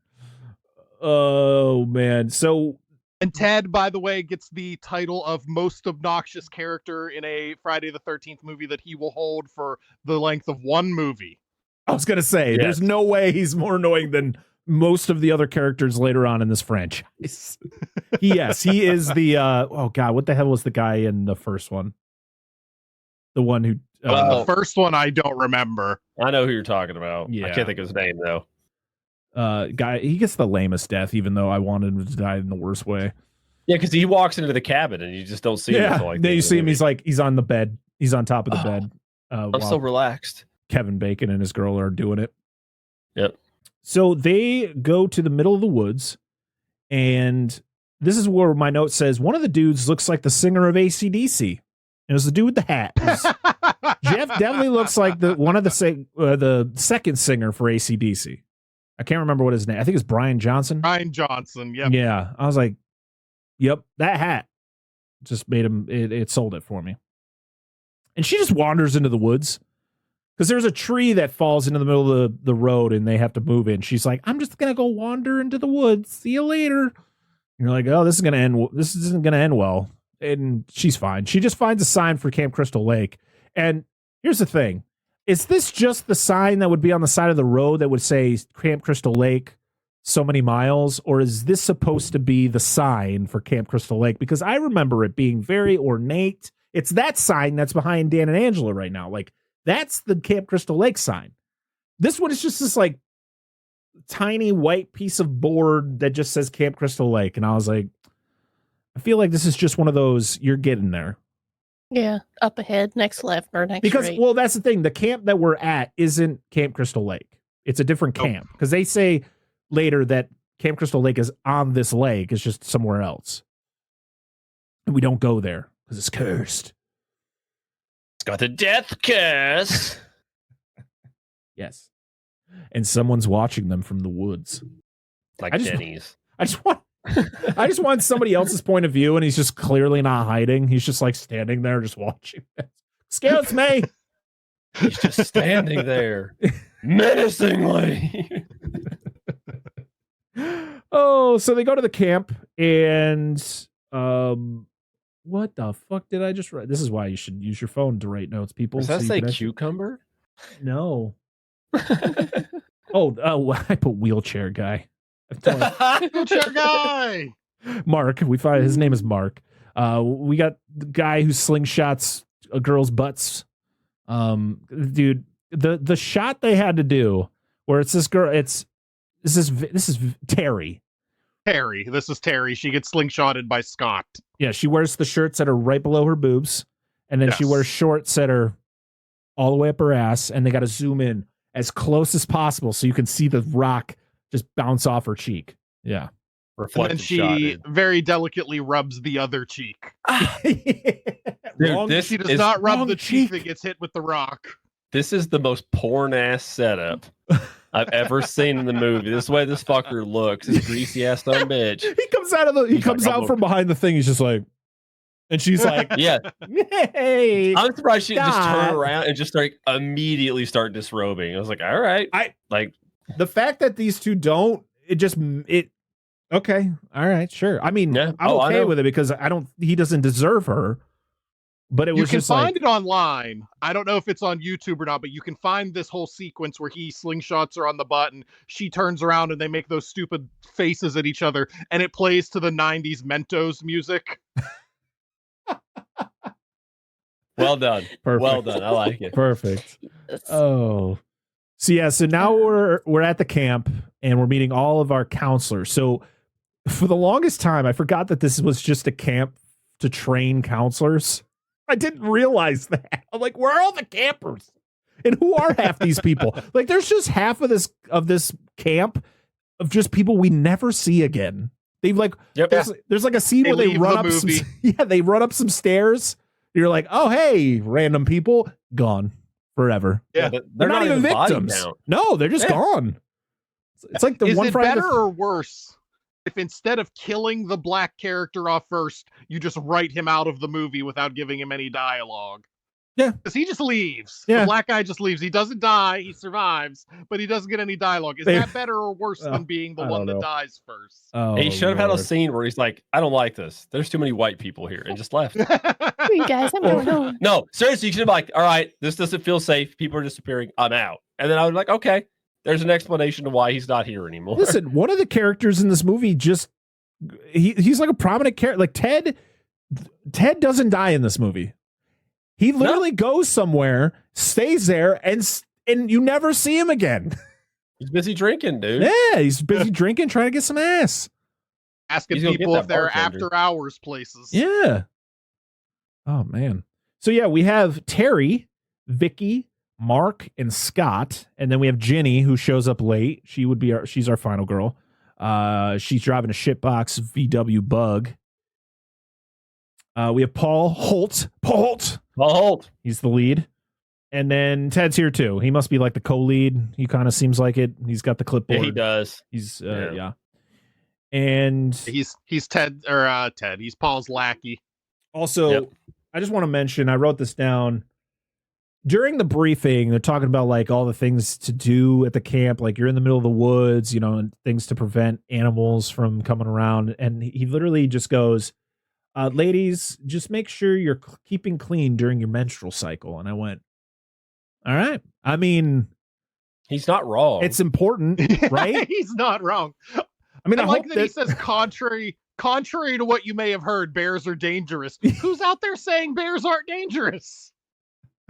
Oh man, so. And Ted, by the way, gets the title of most obnoxious character in a Friday the 13th movie that he will hold for the length of one movie. I was going to say, There's no way he's more annoying than most of the other characters later on in this franchise. Yes, he is the, oh God, what the hell was the guy in the first one? The one who... the first one I don't remember. I know who you're talking about. Yeah. I can't think of his name, though. Guy, he gets the lamest death, even though I wanted him to die in the worst way. Yeah, because he walks into the cabin and you just don't see him. Until, like, then you see him. He's on the bed. He's on top of the bed. I'm so relaxed. Kevin Bacon and his girl are doing it. Yep. So they go to the middle of the woods, and this is where my note says one of the dudes looks like the singer of AC/DC. It was the dude with the hat. Jeff definitely looks like the second singer for AC/DC. I can't remember what his name. I think it's Brian Johnson. Brian Johnson. Yep. Yeah. I was like, yep, that hat just made him. It sold it for me. And she just wanders into the woods because there's a tree that falls into the middle of the road and they have to move in. She's like, I'm just gonna go wander into the woods. See you later. And you're like, oh, this isn't gonna end well. And she's fine. She just finds a sign for Camp Crystal Lake. And here's the thing. Is this just the sign that would be on the side of the road that would say Camp Crystal Lake so many miles? Or is this supposed to be the sign for Camp Crystal Lake? Because I remember it being very ornate. It's that sign that's behind Dan and Angela right now. Like, that's the Camp Crystal Lake sign. This one is just this like tiny white piece of board that just says Camp Crystal Lake. And I was like, I feel like this is just one of those, you're getting there. Yeah, up ahead, next left, or next right. Well, that's the thing. The camp that we're at isn't Camp Crystal Lake. It's a different camp. Because they say later that Camp Crystal Lake is on this lake. It's just somewhere else. And we don't go there because it's cursed. It's got the death curse. Yes. And someone's watching them from the woods. Like Denny's. I just want somebody else's point of view, and he's just clearly not hiding. He's just like standing there, just watching. Excuse me. He's just standing there, menacingly. Oh, so they go to the camp, and what the fuck did I just write? This is why you should use your phone to write notes, people. Does that say cucumber? No. Oh, I put wheelchair guy. Wheelchair guy. Mark. We find his name is Mark. We got the guy who slingshots a girl's butts. Dude, the shot they had to do where it's this girl. This is Terry. This is Terry. She gets slingshotted by Scott. Yeah, she wears the shirts that are right below her boobs, and then she wears shorts that are all the way up her ass, and they got to zoom in as close as possible so you can see the rock just bounce off her cheek. Yeah. And then she very delicately rubs the other cheek. Dude, she does not rub the cheek that gets hit with the rock. This is the most porn ass setup I've ever seen in the movie. This way this fucker looks, this greasy ass son of a bitch. He comes out from behind the thing. He's just like, and she's like, Yeah. hey. I'm surprised she didn't just turn God. around and just immediately start disrobing. I was like, all right. The fact that these two don't, okay, all right, sure. I mean, Yeah. I'm okay with it because he doesn't deserve her. But it was you can just find it online. I don't know if it's on YouTube or not, but you can find this whole sequence where he slingshots her on the butt and she turns around and they make those stupid faces at each other and it plays to the 90s Mentos music. Well done. Perfect. Well done. I like it. Perfect. Oh. So now we're at the camp and we're meeting all of our counselors. So for the longest time, I forgot that this was just a camp to train counselors. I didn't realize that. I'm like, where are all the campers? And who are half these people? Like, there's just half of this camp of just people we never see again. They've like, there's like a scene where they run up they run up some stairs. You're like, oh, hey, random people gone forever. Yeah, they're not even victims. No, they're just gone. It's like the Is one it better or worse if instead of killing the black character off first, you just write him out of the movie without giving him any dialogue? Yeah. Because he just leaves. Yeah. The black guy just leaves. He doesn't die. He survives, but he doesn't get any dialogue. Is that better or worse than being the one that dies first? Oh, he should have had a scene where he's like, I don't like this. There's too many white people here, and just left. You guys, I'm going home. No, seriously, you should have been like, all right, this doesn't feel safe. People are disappearing. I'm out. And then I was like, okay, there's an explanation to why he's not here anymore. Listen, one of the characters in this movie he's like a prominent character. Like Ted doesn't die in this movie. He literally goes somewhere, stays there, and you never see him again. He's busy drinking, dude. Yeah, he's busy drinking, trying to get some ass. Asking people if they're after hours places. Yeah. Oh, man. So, yeah, we have Terry, Vicky, Mark, and Scott. And then we have Jenny, who shows up late. She's our final girl. She's driving a shitbox VW Bug. We have Paul Holt. He's the lead. And then Ted's here too. He must be like the co-lead. He kind of seems like it. He's got the clipboard. Yeah, he does. He's yeah. And he's Ted or Ted. He's Paul's lackey. Also, I just want to mention, I wrote this down. During the briefing, they're talking about like all the things to do at the camp. Like you're in the middle of the woods, and things to prevent animals from coming around. And he literally just goes, ladies, just make sure you're keeping clean during your menstrual cycle. And I went, all right. I mean, he's not wrong. It's important, right? He's not wrong. I mean, I like that he says contrary to what you may have heard, bears are dangerous. Who's out there saying bears aren't dangerous?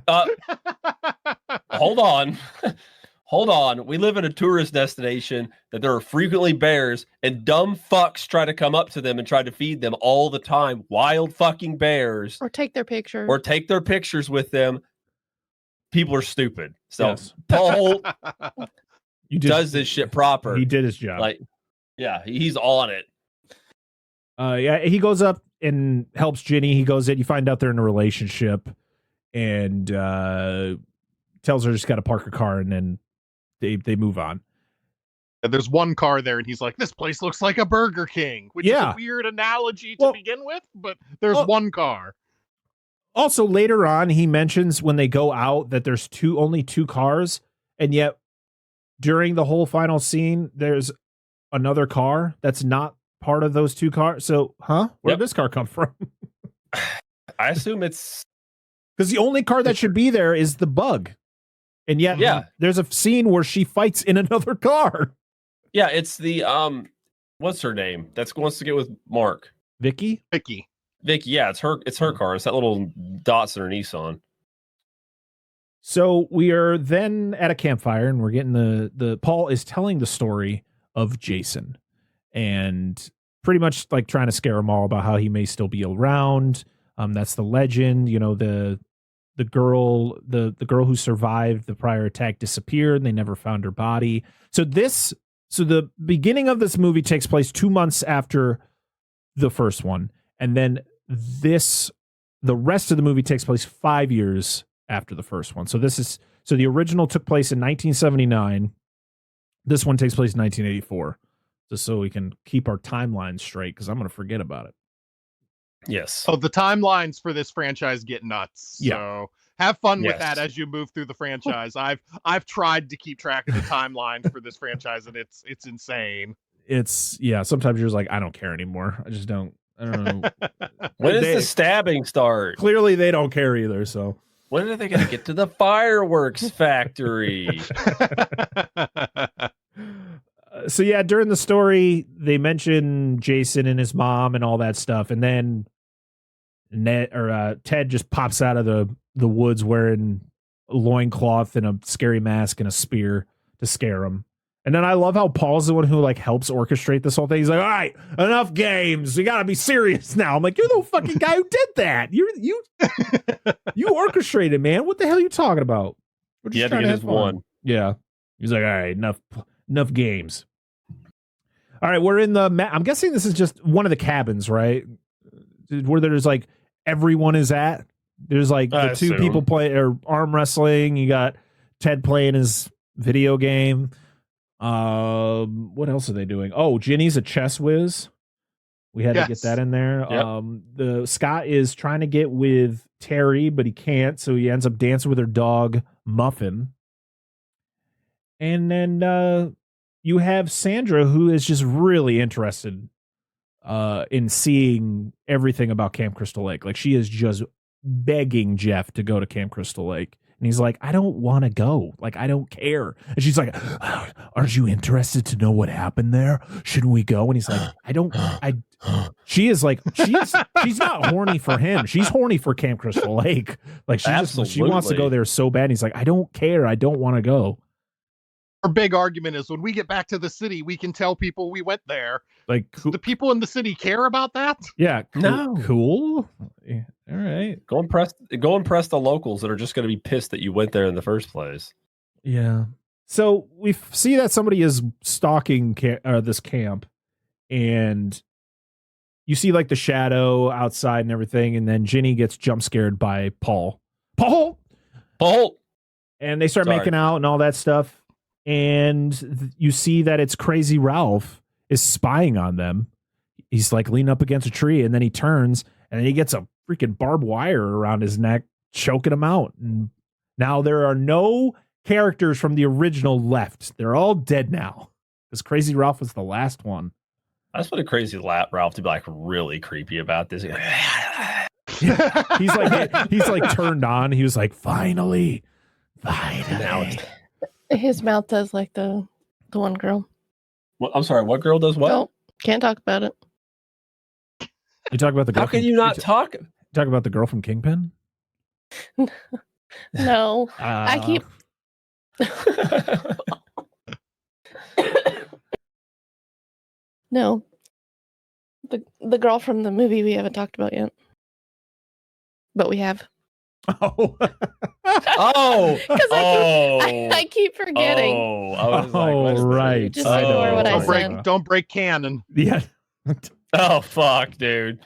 Hold on. Hold on. We live in a tourist destination that there are frequently bears, and dumb fucks try to come up to them and try to feed them all the time. Wild fucking bears. Or take their picture. Or take their pictures with them. People are stupid. So Yes. Paul does this shit proper. He did his job. Yeah, he's on it. Yeah, he goes up and helps Ginny. He goes in. You find out they're in a relationship, and tells her she's got to park her car, and then they move on. And there's one car there, and he's like, "This place looks like a Burger King," which is a weird analogy to begin with, but there's one car. Also, later on, he mentions when they go out that there's only two cars, and yet during the whole final scene, there's another car that's not part of those two cars. So, where'd this car come from? I assume it's because the only car that should be there is the Bug, and yet there's a scene where she fights in another car. Yeah, it's the what's her name? That wants to get with Mark. Vicky. Yeah, it's her car. It's that little Datsun or Nissan. So we are then at a campfire, and we're getting the Paul is telling the story of Jason, and pretty much like trying to scare them all about how he may still be around. That's the legend. The girl who survived the prior attack disappeared, and they never found her body. So the beginning of this movie takes place 2 months after the first one, and then the rest of the movie takes place 5 years after the first one. So the original took place in 1979. This one takes place in 1984, just so we can keep our timeline straight, because I'm going to forget about it. Yes. So the timelines for this franchise get nuts. Yeah. So have fun with Yes. that as you move through the franchise. I've tried to keep track of the timelines for this franchise, and it's insane. It's, yeah, sometimes you're just like, I don't care anymore. I don't know. When does They- the stabbing start? Clearly they don't care either, so. When are they going to get to the fireworks factory? So yeah, during the story, they mention Jason and his mom and all that stuff, and then Ted just pops out of the woods wearing a loincloth and a scary mask and a spear to scare him. And then I love how Paul's the one who like helps orchestrate this whole thing. He's like, all right, enough games. We gotta be serious now. I'm like, you're the fucking guy who did that. You orchestrated, man. What the hell are you talking about? We're just He had to trying get have his fun. one. Yeah. He's like, all right, enough games. All right, we're in the I'm guessing this is just one of the cabins, right? Where there's like everyone is at. There's like the I two assume. people play or arm wrestling. You got Ted playing his video game. What else are they doing? Oh, Ginny's a chess whiz. We had to get Yes. that in there. Yep. The Scott is trying to get with Terry, but he can't, so he ends up dancing with her dog Muffin. And then you have Sandra, who is just really interested in seeing everything about Camp Crystal Lake. Like, she is just begging Jeff to go to Camp Crystal Lake. And he's like, I don't want to go. Like, I don't care. And she's like, aren't you interested to know what happened there? Shouldn't we go? And he's like, she is like, she's not horny for him. She's horny for Camp Crystal Lake. Like, she wants to Absolutely. go there so bad. And he's like, I don't care. I don't want to go. Our big argument is when we get back to the city, we can tell people we went there. Like, The people in the city care about that? yeah, No. cool. Yeah, all right. Go impress the locals that are just going to be pissed that you went there in the first place. Yeah. So we see that somebody is stalking this camp, and you see like the shadow outside and everything, and then Ginny gets jump scared by Paul, and they start Sorry. making out and all that stuff. And you see that it's Crazy Ralph is spying on them. He's like leaning up against a tree, and then he turns, and then he gets a freaking barbed wire around his neck, choking him out. And now there are no characters from the original left. They're all dead now, because Crazy Ralph was the last one. That's what a crazy Ralph to be like really creepy about this. He's like turned on. He was like, finally. Now it's, His mouth does like the one girl. I'm sorry, what girl does what? Oh, can't talk about it. You talk about the girl How can from- you not talk? talk about the girl from Kingpin? No, I keep. No, the girl from the movie we haven't talked about yet, but we have. Oh. Oh, 'Cause I keep forgetting. Oh, I was like, Oh, what's the- right. Just I ignore know. what I Don't said. break, don't break canon. Yeah. Oh, fuck, dude.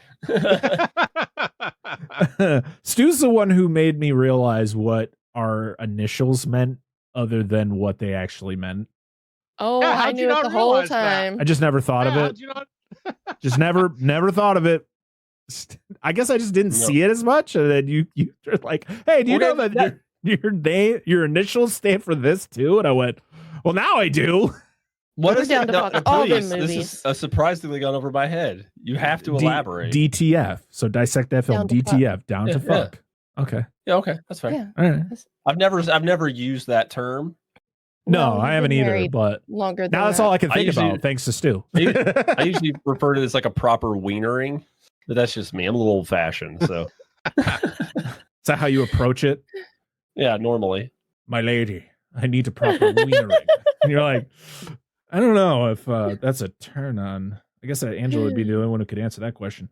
Stu's the one who made me realize what our initials meant other than what they actually meant. Oh, Yeah, I how'd you knew it not the whole realize that? time. I just never thought of Yeah, it. how'd you not- Just never thought of it. I guess I just didn't No. see it as much. And then you were like, hey, do you Okay, know that your name, your initials stand for this too? And I went, well, now I do. What We're is down it? to No, fuck all the please, this movies. is surprisingly gone over my head. You have to elaborate. DTF. So dissect that film. Down to fuck. DTF. Down to Yeah, fuck. Okay. Yeah, okay, that's fair. Yeah, All right. I've never used that term. No, Well, I you've haven't been either. married But longer than now that's that. all I can I think usually- about. Thanks to Stu. I usually refer to it as like a proper wienering, but that's just me. I'm a little old fashioned, so Is that how you approach it? yeah. Normally, My lady, I need a proper wienering. And you're like, I don't know if that's a turn on. I guess Angela would be the only one who could answer that question.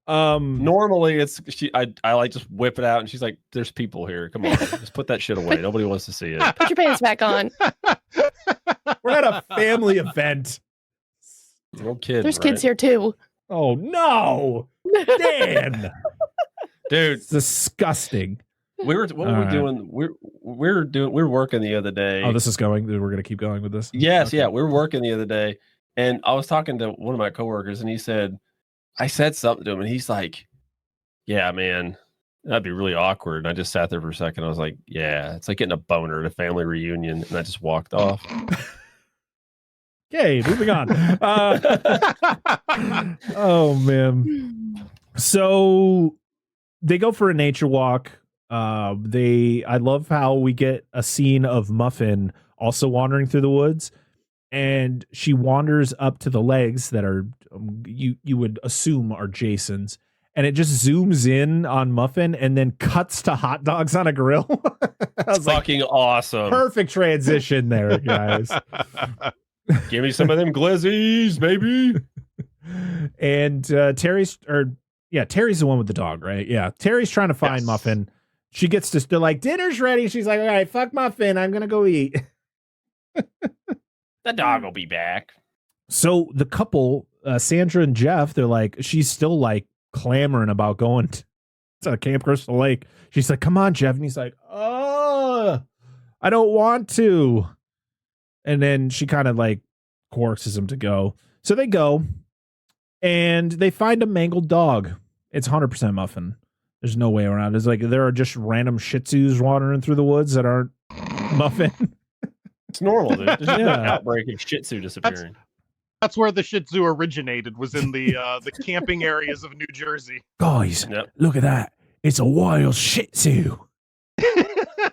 normally it's I like just whip it out, and she's like, "There's people here. Come on, just put that shit away. Nobody wants to see it." Put your pants back on. We're at a family event. No kidding. There's kids here too. Oh no, Dan, dude. it's disgusting. We were doing? We were working the other day. Oh, this is going. We're gonna keep going with this. Yes, Okay. yeah, we were working the other day, and I was talking to one of my coworkers, and he said, I said something to him, and he's like, "Yeah, man, that'd be really awkward." And I just sat there for a second. I was like, "Yeah, it's like getting a boner at a family reunion," and I just walked off. Okay, moving on. Oh man. So they go for a nature walk. I love how we get a scene of Muffin also wandering through the woods, and she wanders up to the legs that are you would assume are Jason's, and it just zooms in on Muffin and then cuts to hot dogs on a grill. I was like, Fucking awesome. perfect transition there, guys. Give me some of them glizzies, baby. And Terry's the one with the dog, right? Yeah, Terry's trying to find Yes. Muffin. She gets to, they're like, dinner's ready. She's like, all right, fuck Muffin, I'm gonna go eat. The dog will be back. So the couple, Sandra and Jeff, they're like, she's still like clamoring about going to Camp Crystal Lake. She's like, come on, Jeff. And he's like, oh, I don't want to. And then she kind of like coaxes him to go. So they go and they find a mangled dog. It's 100% Muffin. There's no way around it. It's like there are just random Shih Tzus wandering through the woods that aren't Muffin. It's normal, dude. There's an Yeah. outbreak of Shih Tzu disappearing. That's where the Shih Tzu originated, was in the camping areas of New Jersey. Guys, Yep. look at that. It's a wild Shih Tzu.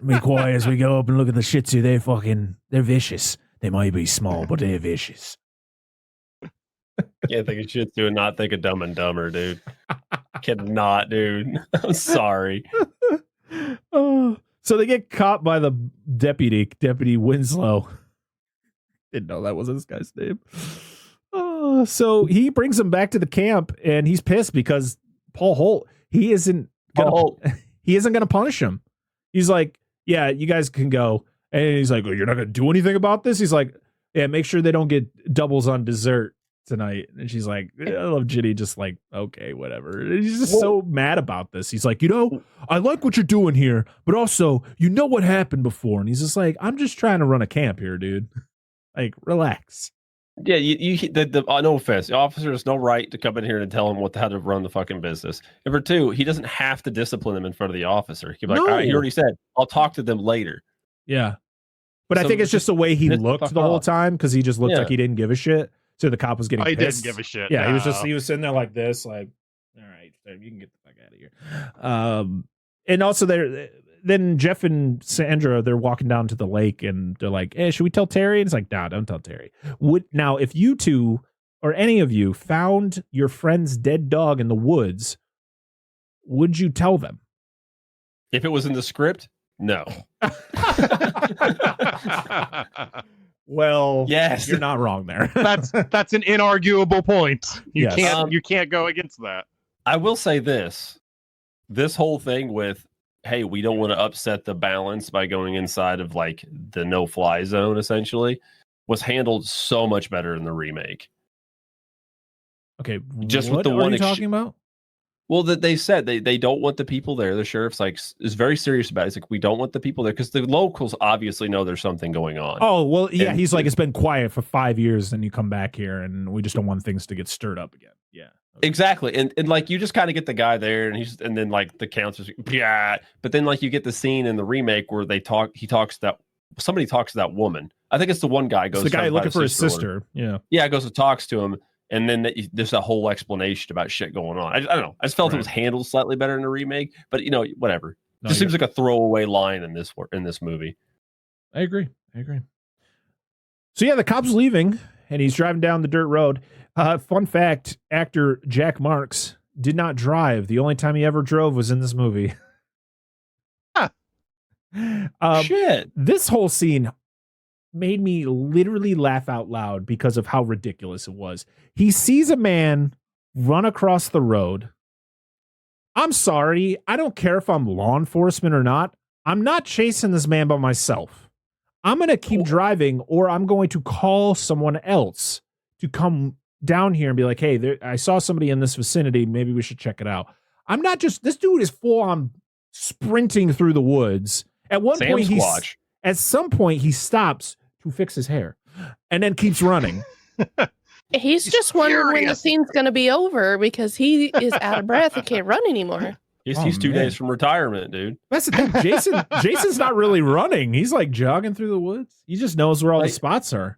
Be quiet as we go up and look at the Shih Tzu. They're vicious. They might be small, but they're vicious. Can't think of Shih Tzu and not think of Dumb and Dumber, dude. Cannot, dude. I'm sorry. So they get caught by the Deputy Winslow. Didn't know that was this guy's name. So he brings them back to the camp, and he's pissed because Paul Holt, he isn't gonna punish him. He's like, yeah, you guys can go. And he's like, oh, you're not gonna do anything about this? He's like, yeah, make sure they don't get doubles on dessert tonight. And she's like, I love Ginny, just like, okay, whatever. And he's just so mad about this. He's like, I like what you're doing here, but also, what happened before. And he's just like, I'm just trying to run a camp here, dude. Like, relax. Yeah, no offense. The officer has no right to come in here and tell him how to run the fucking business. Number two, he doesn't have to discipline them in front of the officer. He can be like, all right, he already said, I'll talk to them later. Yeah. But I So think it's just the way he looked the whole off. time, because he just looked Yeah. like he didn't give a shit. So the cop was getting He pissed. didn't give a shit. Yeah, no. he was sitting there like this, like, all right, you can get the fuck out of here. And also then Jeff and Sandra, they're walking down to the lake, and they're like, hey, should we tell Terry? And it's like, nah, don't tell Terry. Now, if you two or any of you found your friend's dead dog in the woods, would you tell them? If it was in the script, no. Well, Yes. you're not wrong there. That's an inarguable point. You Yes. can't go against that. I will say this whole thing with, hey, we don't want to upset the balance by going inside of like the no-fly zone, essentially, was handled so much better in the remake. Okay, Just what with the are one you talking about? Well, that they said they don't want the people there. The sheriff's like is very serious about it. It's like, we don't want the people there because the locals obviously know there's something going on. Oh, well, yeah, And- it's been quiet for 5 years, and you come back here, and we just don't want things to get stirred up again. Yeah. Okay. Exactly. And like you just kind of get the guy there and then like the counselor's yeah. But then like you get the scene in the remake where somebody talks to that woman. I think it's the one guy goes It's the guy trying to looking find for his or whatever. sister. Yeah. Yeah, goes and talks to him, and then there's a whole explanation about shit going on. I don't know. I just felt it was handled slightly better in the remake, but whatever. No, Just seems like a throwaway line in this movie. I agree. So yeah, the cop's leaving, and he's driving down the dirt road. Fun fact, actor Jack Marks did not drive. The only time he ever drove was in this movie. Shit. This whole scene made me literally laugh out loud because of how ridiculous it was. He sees a man run across the road. I'm sorry. I don't care if I'm law enforcement or not. I'm not chasing this man by myself. I'm going to keep driving, or I'm going to call someone else to come down here and be like, hey, I saw somebody in this vicinity. Maybe we should check it out. I'm not just, this dude is full on sprinting through the woods. At one point, at some point, he stops to fix his hair and then keeps running. He's just wondering when the scene's going to be over because he is out of breath and can't run anymore. He's 2 days from retirement, dude. That's the thing. Jason's not really running. He's like jogging through the woods. He just knows where all the spots are.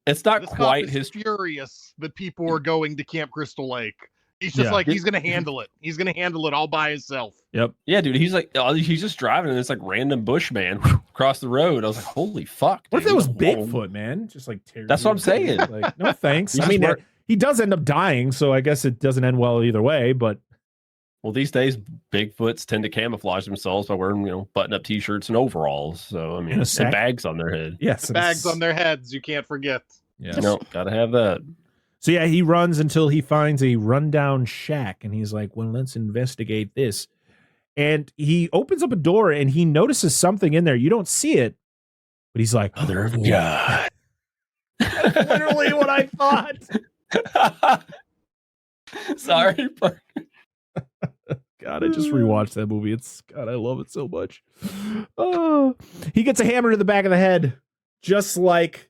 It's not this quite his furious that people are going to Camp Crystal Lake. He's just he's gonna handle it. He's gonna handle it all by himself. Yep. Yeah, dude. He's like he's just driving and it's like random bushman across the road. I was like, holy fuck. What if that was Bigfoot, man? Just like that's what I'm saying. Like, no thanks. I mean, he does end up dying, so I guess it doesn't end well either way. But these days Bigfoots tend to camouflage themselves by wearing button-up t-shirts and overalls. So I mean, and bags on their head. Yes, bags on their heads. You can't forget. Yeah. No, gotta have that. So yeah, he runs until he finds a rundown shack, and he's like, well, let's investigate this. And he opens up a door, and he notices something in there. You don't see it, but he's like, Mother of God. That's literally what I thought. Sorry, God, I just rewatched that movie. God, I love it so much. Oh, he gets a hammer to the back of the head, just like...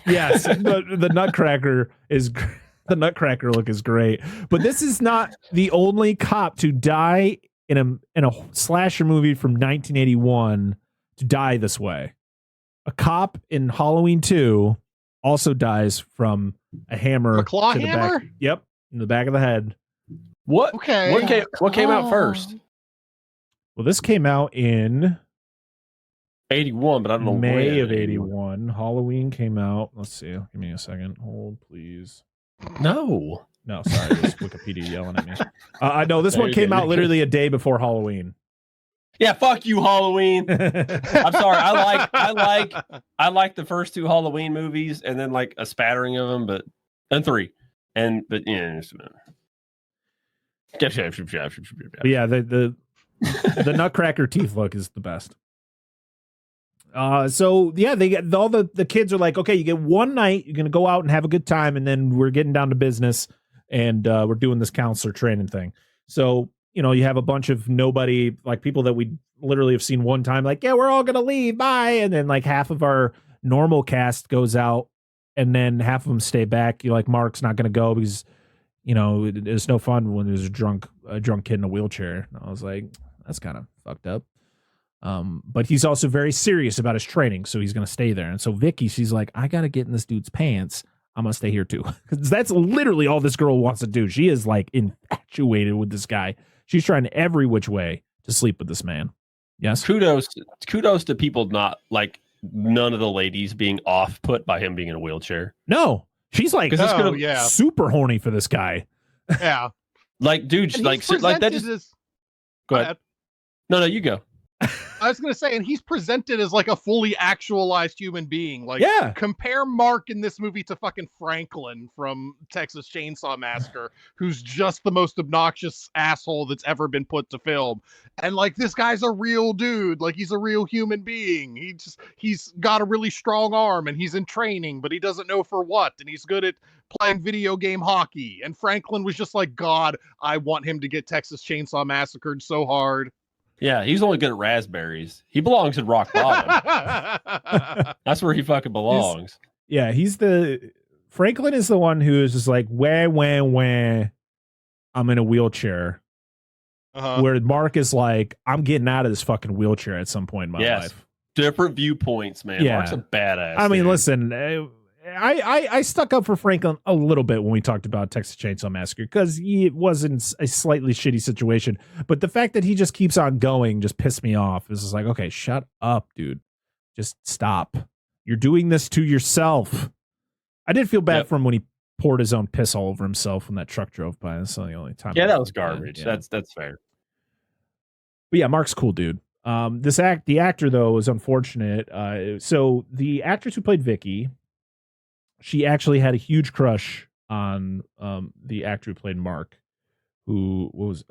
Yes, the Nutcracker the Nutcracker look is great, but this is not the only cop to die in a slasher movie from 1981 to die this way. A cop in Halloween 2 also dies from a hammer. A claw to the hammer? back. Yep, in the back of the head. What? Okay. What came out first? Well, this came out in 81, but I don't know May when. of 81. Halloween came out. Let's see. Give me a second. Hold, please. No, sorry. It was Wikipedia yelling at me. I know this one came out literally a day before Halloween. Yeah, fuck you, Halloween. I'm sorry. I like the first 2 Halloween movies, and then like a spattering of them, and 3, but yeah. But yeah, the Nutcracker teeth look is the best. So yeah, they get all the kids are like, okay, you get one night, you're gonna go out and have a good time, and then we're getting down to business, and we're doing this counselor training thing. So you have a bunch of nobody, like people that we literally have seen one time, like, yeah, we're all gonna leave, bye, and then like half of our normal cast goes out, and then half of them stay back. You're like, Mark's not gonna go because it's no fun when there's a drunk kid in a wheelchair. And I was like, that's kind of fucked up. But he's also very serious about his training, so he's going to stay there. And so Vicky, she's like, I got to get in this dude's pants. I'm going to stay here too. Because that's literally all this girl wants to do. She is like infatuated with this guy. She's trying every which way to sleep with this man. Yes. Kudos to people not like none of the ladies being off put by him being in a wheelchair. No, she's like super horny for this guy. Yeah. Like, dude, like that just... Go ahead. No, you go. I was going to say, and he's presented as like a fully actualized human being. Like, compare Mark in this movie to fucking Franklin from Texas Chainsaw Massacre, who's just the most obnoxious asshole that's ever been put to film. And like, this guy's a real dude. Like, he's a real human being. He's got a really strong arm, and he's in training, but he doesn't know for what. And he's good at playing video game hockey. And Franklin was just like, God, I want him to get Texas Chainsaw Massacred so hard. Yeah, he's only good at raspberries. He belongs at rock bottom. That's where he fucking belongs. Franklin is the one who is just like, wah, I'm in a wheelchair. Where Mark is like, I'm getting out of this fucking wheelchair at some point in my life. Different viewpoints, man. Yeah. Mark's a badass. I mean, listen, I stuck up for Franklin a little bit when we talked about Texas Chainsaw Massacre because it was in a slightly shitty situation. But the fact that he just keeps on going just pissed me off. It's just like, okay, shut up, dude. Just stop. You're doing this to yourself. I did feel bad for him when he poured his own piss all over himself when that truck drove by. That's the only time. Yeah, that was garbage. Yeah. That's fair. But yeah, Mark's cool, dude. The actor though is unfortunate. So the actress who played Vicky, she actually had a huge crush on the actor who played Mark, who was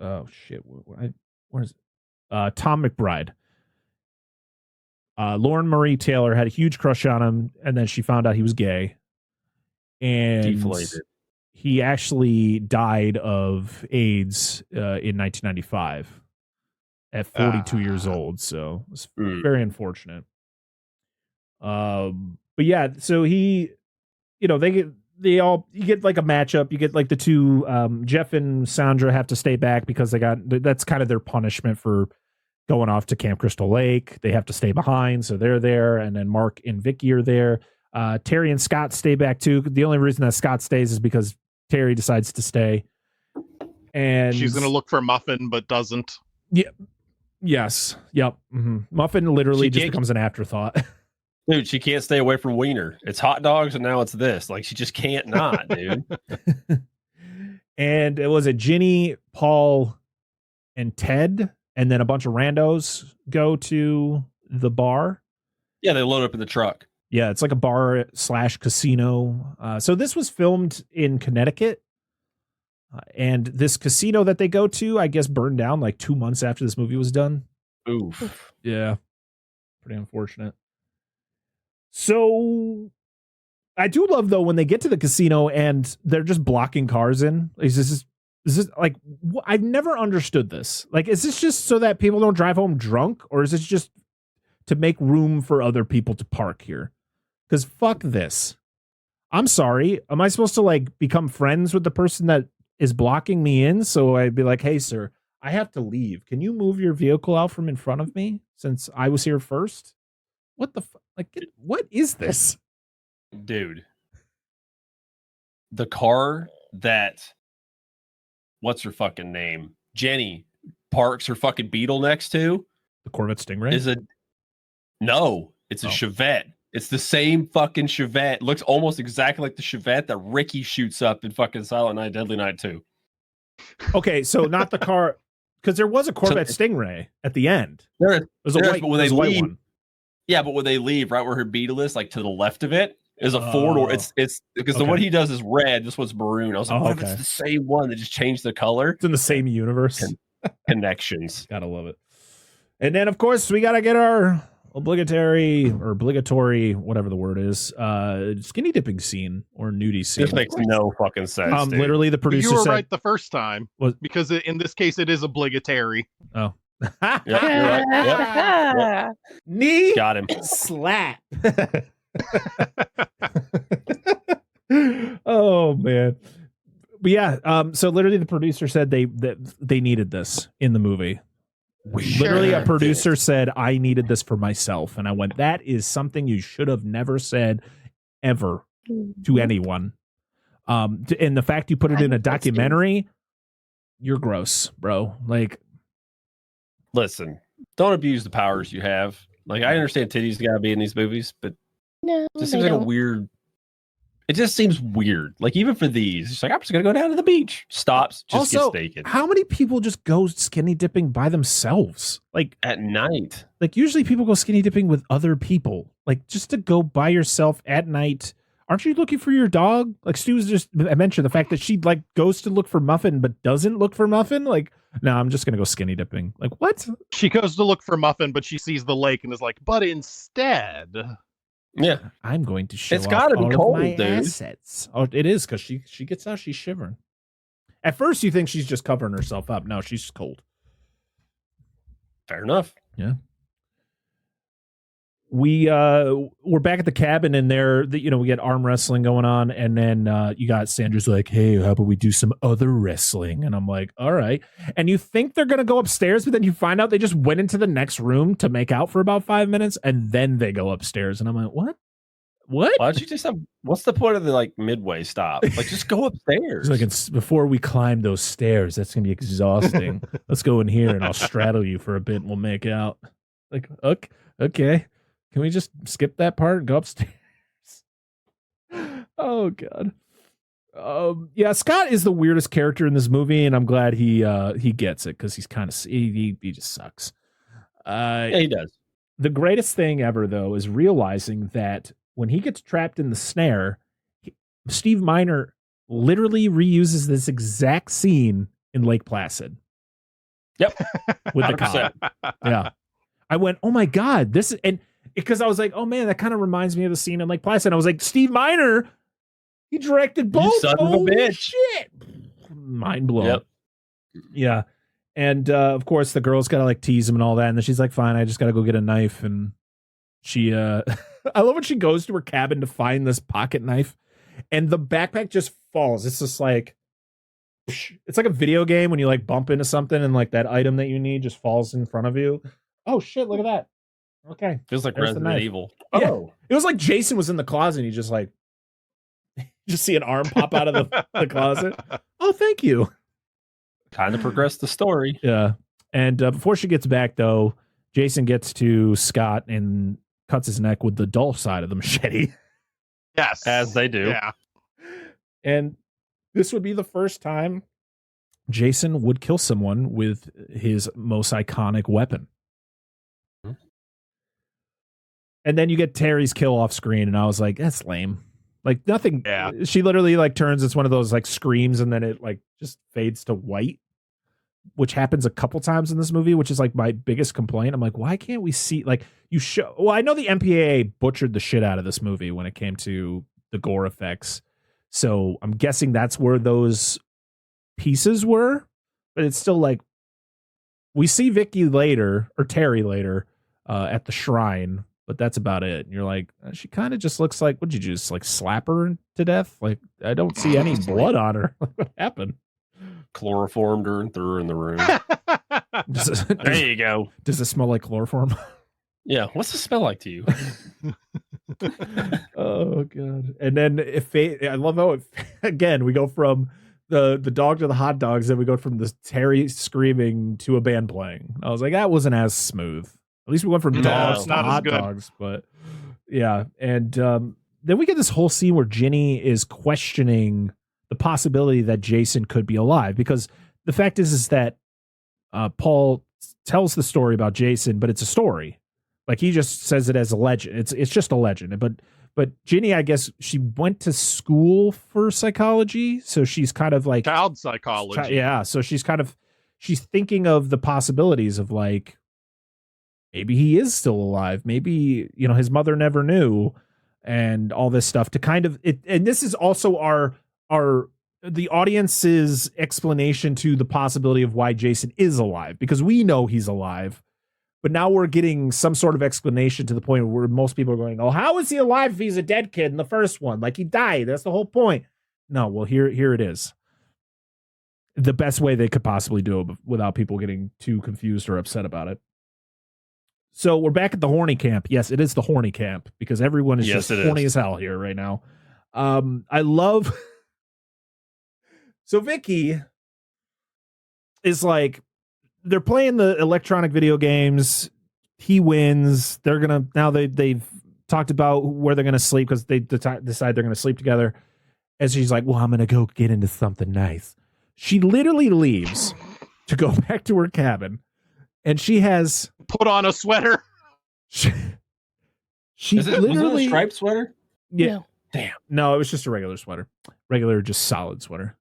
where's Tom McBride. Lauren Marie Taylor had a huge crush on him, and then she found out he was gay, and deflated. He actually died of AIDS in 1995. at 42 years old. So it's very unfortunate. But yeah, so he, you know, you get like a matchup. You get like the two, Jeff and Sandra have to stay back because that's kind of their punishment for going off to Camp Crystal Lake. They have to stay behind. So they're there. And then Mark and Vicky are there. Terry and Scott stay back too. The only reason that Scott stays is because Terry decides to stay. And she's going to look for Muffin, but doesn't. Yeah. Yes. Yep. Mm-hmm. Muffin literally just becomes an afterthought. Dude, she can't stay away from Wiener. It's hot dogs, and now it's this. Like, she just can't not, dude. And it was a Ginny, Paul, and Ted, and then a bunch of randos go to the bar. Yeah, they load up in the truck. Yeah, it's like a bar / casino. So this was filmed in Connecticut. And this casino that they go to, I guess, burned down like 2 months after this movie was done. Oof. Yeah. Pretty unfortunate. So I do love, though, when they get to the casino and they're just blocking cars in. Is this like, I've never understood this. Like, is this just so that people don't drive home drunk? Or is this just to make room for other people to park here? Because fuck this. I'm sorry. Am I supposed to like become friends with the person that is blocking me in? So I'd be like, hey, sir, I have to leave. Can you move your vehicle out from in front of me since I was here first? What the what is this? Dude. The car that, what's her fucking name? Jenny parks her fucking Beetle next to. The Corvette Stingray? It's a Chevette. It's the same fucking Chevette. Looks almost exactly like the Chevette that Ricky shoots up in fucking Silent Night, Deadly Night 2. Okay, so not the car, because there was a Corvette Stingray at the end. There was a white one. Yeah, but when they leave, right where her Beetle is, like to the left of it, is a four-door. It's because the one he does is red. This one's maroon. I was like, what if it's the same one? They just changed the color. It's in the same universe. Connections. Gotta love it. And then, of course, we gotta get our obligatory, whatever the word is, skinny dipping scene or nudie scene. This makes no fucking sense. Dude. Literally, the producer you were said, right the first time because in this case it is obligatory. Oh, yep, you're right. Yep. Knee got him. Slap. Oh man. But yeah, so literally the producer said they needed this in the movie. Literally, a producer said, I needed this for myself. And I went, that is something you should have never said ever to anyone. And the fact you put it in a documentary, you're gross, bro. Like, listen, don't abuse the powers you have. Like, I understand titties gotta be in these movies, but no, it just seems like a weird. It just seems weird. Like, even for these, it's like, I'm just gonna go down to the beach. Stops, just also, gets naked. How many people just go skinny dipping by themselves? Like at night. Like, usually people go skinny dipping with other people. Like, just to go by yourself at night. Aren't you looking for your dog? Like, Stu's just mentioned the fact that she like goes to look for Muffin but doesn't look for Muffin. Like, no, I'm just gonna go skinny dipping. Like, what? She goes to look for Muffin, but she sees the lake and is like, but instead, yeah, I'm going to show it's gotta off be all cold, of my dude. assets. Oh, it is, because she gets out, she's shivering. At first, you think she's just covering herself up. No, she's cold. Fair enough. Yeah. We're back at the cabin, and we get arm wrestling going on, and then you got Sandra's like, hey, how about we do some other wrestling? And I'm like, all right. And you think they're gonna go upstairs, but then you find out they just went into the next room to make out for about 5 minutes, and then they go upstairs. And I'm like, what? Why don't you just what's the point of the like midway stop? Like, just go upstairs. Like, before we climb those stairs, that's gonna be exhausting. Let's go in here and I'll straddle you for a bit and we'll make out. Like, okay. Can we just skip that part and go upstairs? Oh God. Yeah, Scott is the weirdest character in this movie, and I'm glad he gets it, because he's kind of he just sucks. Yeah, he does. The greatest thing ever, though, is realizing that when he gets trapped in the snare, Steve Miner literally reuses this exact scene in Lake Placid. Yep. With the cop. Yeah. I went, oh my God, this is, and because I was like, oh man, that kind of reminds me of the scene in Lake Placid. I was like, Steve Miner, he directed both. You son of a bitch. Shit. Mind blown. Yep. Yeah. And of course, the girl's got to like tease him and all that. And then she's like, fine, I just got to go get a knife. And she, I love when she goes to her cabin to find this pocket knife. And the backpack just falls. It's just like, it's like a video game when you like bump into something and like that item that you need just falls in front of you. Oh shit, look at that. Okay. Feels like There's the Resident knife. Evil. Yeah. Oh. It was like Jason was in the closet and he just like, just see an arm pop out of the closet. Oh, thank you. Kind of progressed the story. Yeah. And before she gets back, though, Jason gets to Scott and cuts his neck with the dull side of the machete. Yes. As they do. Yeah. And this would be the first time Jason would kill someone with his most iconic weapon. And then you get Terry's kill off screen, and I was like, that's lame. Like nothing. Yeah. She literally like turns. It's one of those like screams, and then it like just fades to white, which happens a couple times in this movie, which is like my biggest complaint. I'm like, why can't we see like you show? Well, I know the MPAA butchered the shit out of this movie when it came to the gore effects, so I'm guessing that's where those pieces were. But it's still like we see Vicky later or Terry later at the shrine. But that's about it. And you're like, she kind of just looks like, would you just like slap her to death? Like, I don't see any blood on her. What happened? Chloroformed her and threw her in the room. There you go. Does it smell like chloroform? Yeah. What's the smell like to you? Oh, God. And then I love how again, we go from the dog to the hot dogs, and we go from the Terry screaming to a band playing. I was like, that wasn't as smooth. At least we went from dogs to hot dogs, but yeah. And then we get this whole scene where Ginny is questioning the possibility that Jason could be alive, because the fact is that Paul tells the story about Jason, but it's a story. Like he just says it as a legend. It's just a legend. But Ginny, I guess she went to school for psychology, so she's kind of like child psychology. Yeah, so she's thinking of the possibilities of like, maybe he is still alive. Maybe, his mother never knew, and all this stuff to kind of it. And this is also the audience's explanation to the possibility of why Jason is alive, because we know he's alive, but now we're getting some sort of explanation to the point where most people are going, oh, how is he alive if he's a dead kid in the first one? Like he died. That's the whole point. No, well, here it is. The best way they could possibly do it without people getting too confused or upset about it. So we're back at the horny camp. Yes, it is the horny camp, because everyone is just horny as hell here right now. I love. So Vicky is like, they're playing the electronic video games. He wins. They're gonna they've talked about where they're gonna sleep, because they decide they're gonna sleep together. And she's like, well, I'm gonna go get into something nice. She literally leaves to go back to her cabin. And she has put on a sweater. She literally was it a striped sweater? Yeah. No. Damn. No, it was just a regular sweater. Regular, just solid sweater.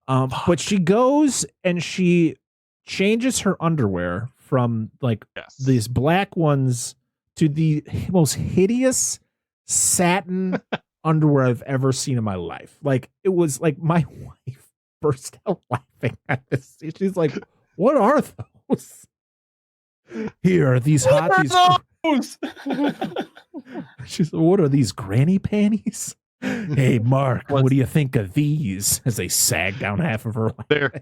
But she goes and she changes her underwear from like these black ones to the most hideous satin underwear I've ever seen in my life. Like it was like my wife burst out laughing at this. She's like, what are those? Here are these She's like, what are these granny panties? Hey, Mark, what do you think of these? As they sag down half of her They're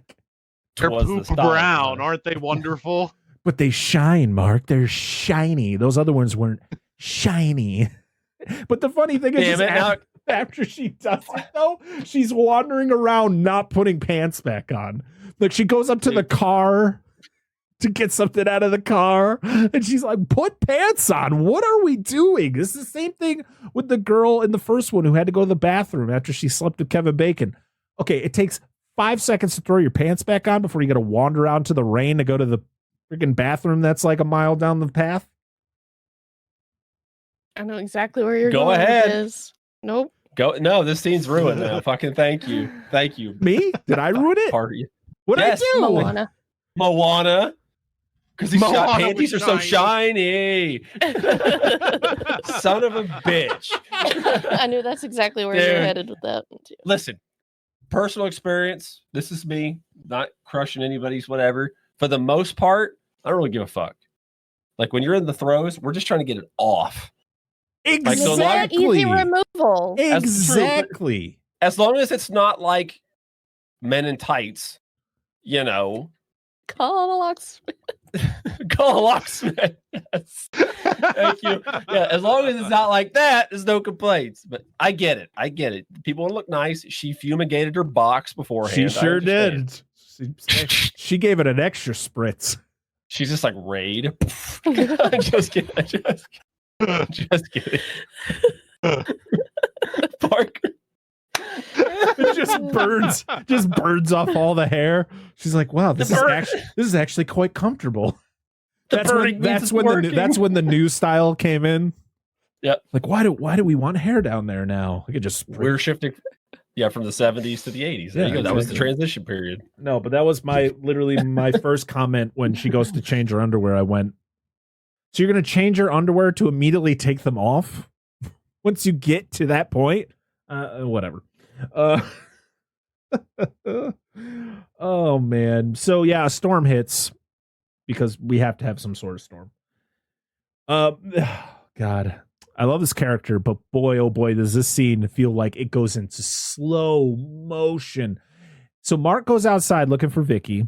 poop brown, aren't they wonderful? But they shine, Mark. They're shiny. Those other ones weren't shiny. But the funny thing is, after she does it, though, she's wandering around not putting pants back on. Like she goes up to the car to get something out of the car, and she's like, put pants on. What are we doing? This is the same thing with the girl in the first one who had to go to the bathroom after she slept with Kevin Bacon. Okay, it takes 5 seconds to throw your pants back on before you got to wander out to the rain to go to the freaking bathroom that's like a mile down the path. I know exactly where you're going. Go ahead. With this. Nope. Go. No, this scene's ruined now. Fucking thank you. Thank you. Me? Did I ruin it? Party. What did I do? Moana. Because these panties are so shiny. Son of a bitch. I knew that's exactly where you're headed with that one too. Listen, personal experience. This is me, not crushing anybody's whatever. for the most part, I don't really give a fuck. Like when you're in the throes, we're just trying to get it off. Exactly. Easy removal. Exactly. As long as it's not like Men in Tights, Call a locksmith. Call a locksmith. Yes. Thank you. Yeah, as long as it's not like that, there's no complaints. But I get it. People want to look nice. She fumigated her box beforehand. She sure did. She gave it an extra spritz. She's just like Raid. Just kidding. Just kidding. Parker. It just burns off all the hair. She's like, wow, this is actually quite comfortable. That's when the new style came in. Yep. Like, why do we want hair down there now? We're shifting from the 70s to the 80s. There you go. That was the transition period. No, but that was literally my first comment when she goes to change her underwear. I went, so you're going to change your underwear to immediately take them off once you get to that point? Whatever. Oh man. So yeah, a storm hits because we have to have some sort of storm. God, I love this character, but boy, oh boy, does this scene feel like it goes into slow motion. So Mark goes outside looking for Vicky,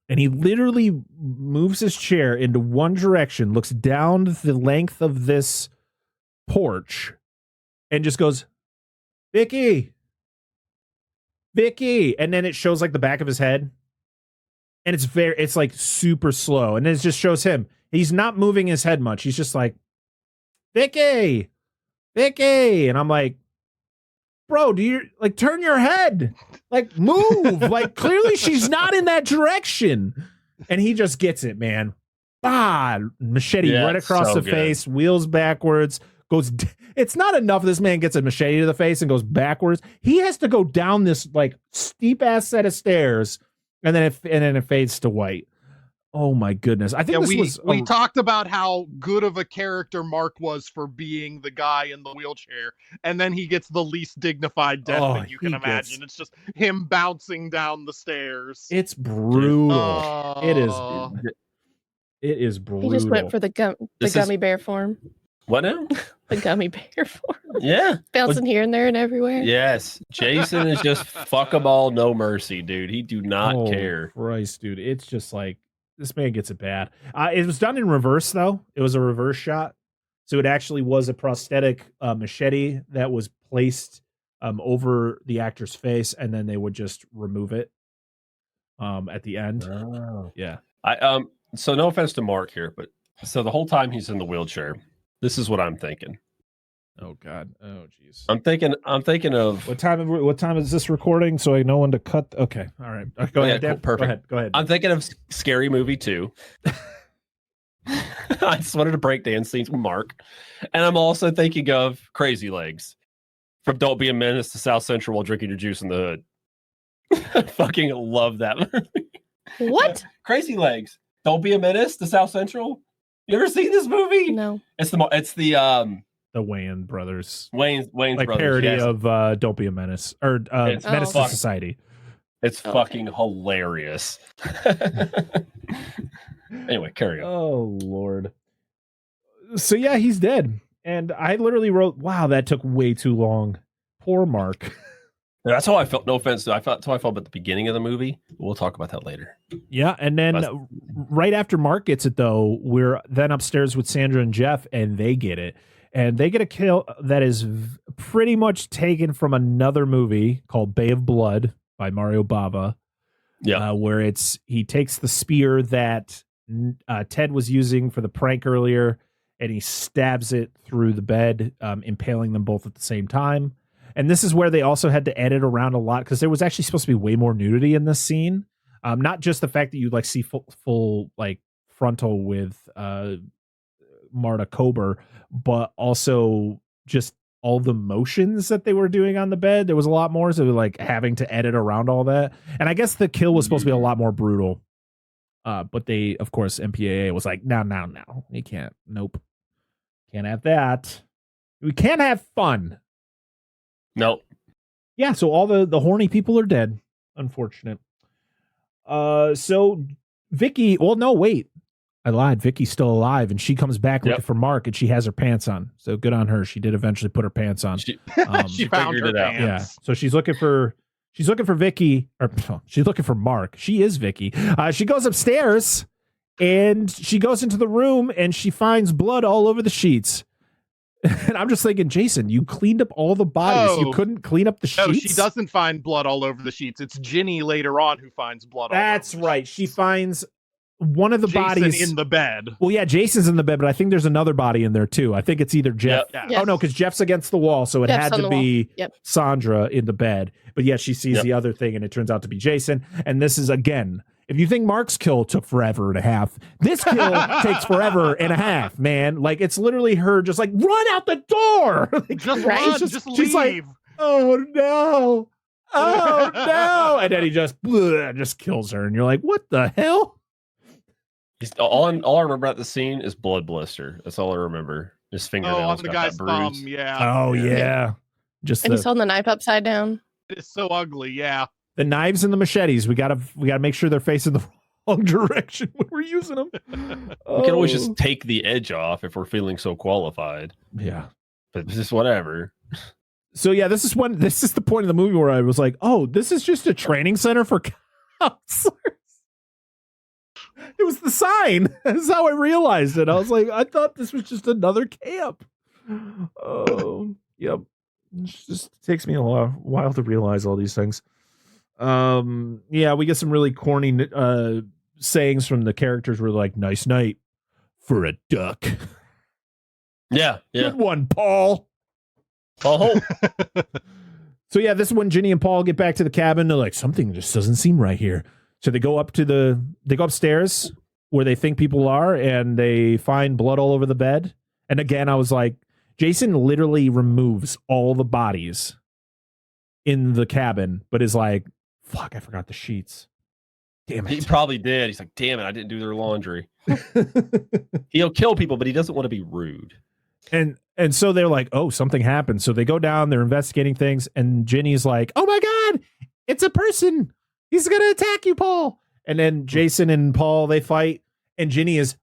and he literally moves his chair into one direction, looks down the length of this porch, and just goes, Vicky. And then it shows like the back of his head. And it's like super slow. And then it just shows him. He's not moving his head much. He's just like, Vicky. And I'm like, bro, do you like turn your head? Like move. Like clearly she's not in that direction. And he just gets it, man. Machete right across the face, wheels backwards, goes. It's not enough this man gets a machete to the face and goes backwards. He has to go down this like steep ass set of stairs, and then it fades to white. Oh my goodness! I think we talked about how good of a character Mark was for being the guy in the wheelchair, and then he gets the least dignified death that you can imagine. It's just him bouncing down the stairs. It's brutal. It is brutal. He just went for the gummy bear form. What now? The gummy bear form. Yeah. Bouncing here and there and everywhere. Yes. Jason is just fuck 'em all, no mercy, dude. He do not care. Christ, dude. It's just like, this man gets it bad. It was done in reverse, though. It was a reverse shot. So it actually was a prosthetic machete that was placed over the actor's face, and then they would just remove it at the end. Oh. Yeah. So no offense to Mark here, but so the whole time he's in the wheelchair, this is what I'm thinking. Oh God. Oh jeez. I'm thinking of what time is this recording, so I know when to cut. Okay. All right. Go ahead. Cool, perfect. Go ahead. I'm thinking of Scary Movie 2. I just wanted to break dance scenes with Mark. And I'm also thinking of Crazy Legs from Don't Be a Menace to South Central while drinking your juice in the hood. I fucking love that movie. What? Crazy Legs. Don't Be a Menace to South Central. You ever seen this movie? No. It's the Wayans brothers. Wayne's like brothers, parody yes. of Don't Be a Menace or Menace to Society. It's fucking hilarious. Anyway, carry on. Oh Lord. So yeah, he's dead. And I literally wrote, wow, that took way too long. Poor Mark. That's how I felt. No offense. That's how I felt at the beginning of the movie. We'll talk about that later. Yeah. And then right after Mark gets it, though, we're then upstairs with Sandra and Jeff, and they get it. And they get a kill that is pretty much taken from another movie called Bay of Blood by Mario Bava. Yeah. Where he takes the spear that Ted was using for the prank earlier, and he stabs it through the bed, impaling them both at the same time. And this is where they also had to edit around a lot because there was actually supposed to be way more nudity in this scene. Not just the fact that you like see full like frontal with Marta Kober, but also just all the motions that they were doing on the bed. There was a lot more, so like having to edit around all that. And I guess the kill was supposed to be a lot more brutal. But they, of course, MPAA was like, no, you can't. Nope. Can't have that. We can't have fun. Nope. Yeah, so all the horny people are dead. Unfortunate. So Vicky, well, no, wait. I lied. Vicky's still alive, and she comes back looking for Mark, and she has her pants on. So good on her. She did eventually put her pants on. She found figured her it out. pants. Yeah. So she's looking for Vicky, or she's looking for Mark. She is Vicky. She goes upstairs, and she goes into the room, and she finds blood all over the sheets. And I'm just thinking, Jason, you cleaned up all the bodies. You couldn't clean up the sheets? No, she doesn't find blood all over the sheets. It's Ginny later on who finds blood all over That's the right. sheets. She finds one of the Jason bodies in the bed. Well, yeah, Jason's in the bed, but I think there's another body in there too. I think it's either Jeff. Yep. Yes. Oh no, because Jeff's against the wall, so it Jeff's had on to the be wall. Yep. Sandra in the bed. But yeah, she sees the other thing, and it turns out to be Jason. And this is again, if you think Mark's kill took forever and a half, this kill takes forever and a half, man. Like it's literally her just like run out the door. Like, Just right? run, She's just she's like, leave. oh no, oh no, and then he just kills her, and you're like, what the hell? All I remember about the scene is blood blister. That's all I remember. His fingernails on the got guy's that thumb, bruise. yeah. Oh yeah, just And he's holding the knife upside down. It's so ugly, yeah. the knives and the machetes. We gotta make sure they're facing the wrong direction when we're using them. We can always just take the edge off if we're feeling so qualified. Yeah. But it's just whatever. So yeah, this is the point of the movie where I was like, oh, this is just a training center for counselors. It was the sign. That's how I realized it. I was like, I thought this was just another camp. Oh, yep. It just takes me a while to realize all these things. Yeah, we get some really corny sayings from the characters. We're like, nice night for a duck. Yeah. Good one, Paul. Oh, So yeah, this is when Ginny and Paul get back to the cabin. They're like, something just doesn't seem right here. So they go upstairs where they think people are, and they find blood all over the bed. And again, I was like, Jason literally removes all the bodies in the cabin, but is like, fuck, I forgot the sheets. Damn it. he probably did. He's like, damn it, I didn't do their laundry. He'll kill people, but he doesn't want to be rude. And so they're like, oh, something happened. So they go down, they're investigating things, and Ginny's like, oh my God, it's a person. He's going to attack you, Paul. And then Jason and Paul, they fight, and Ginny is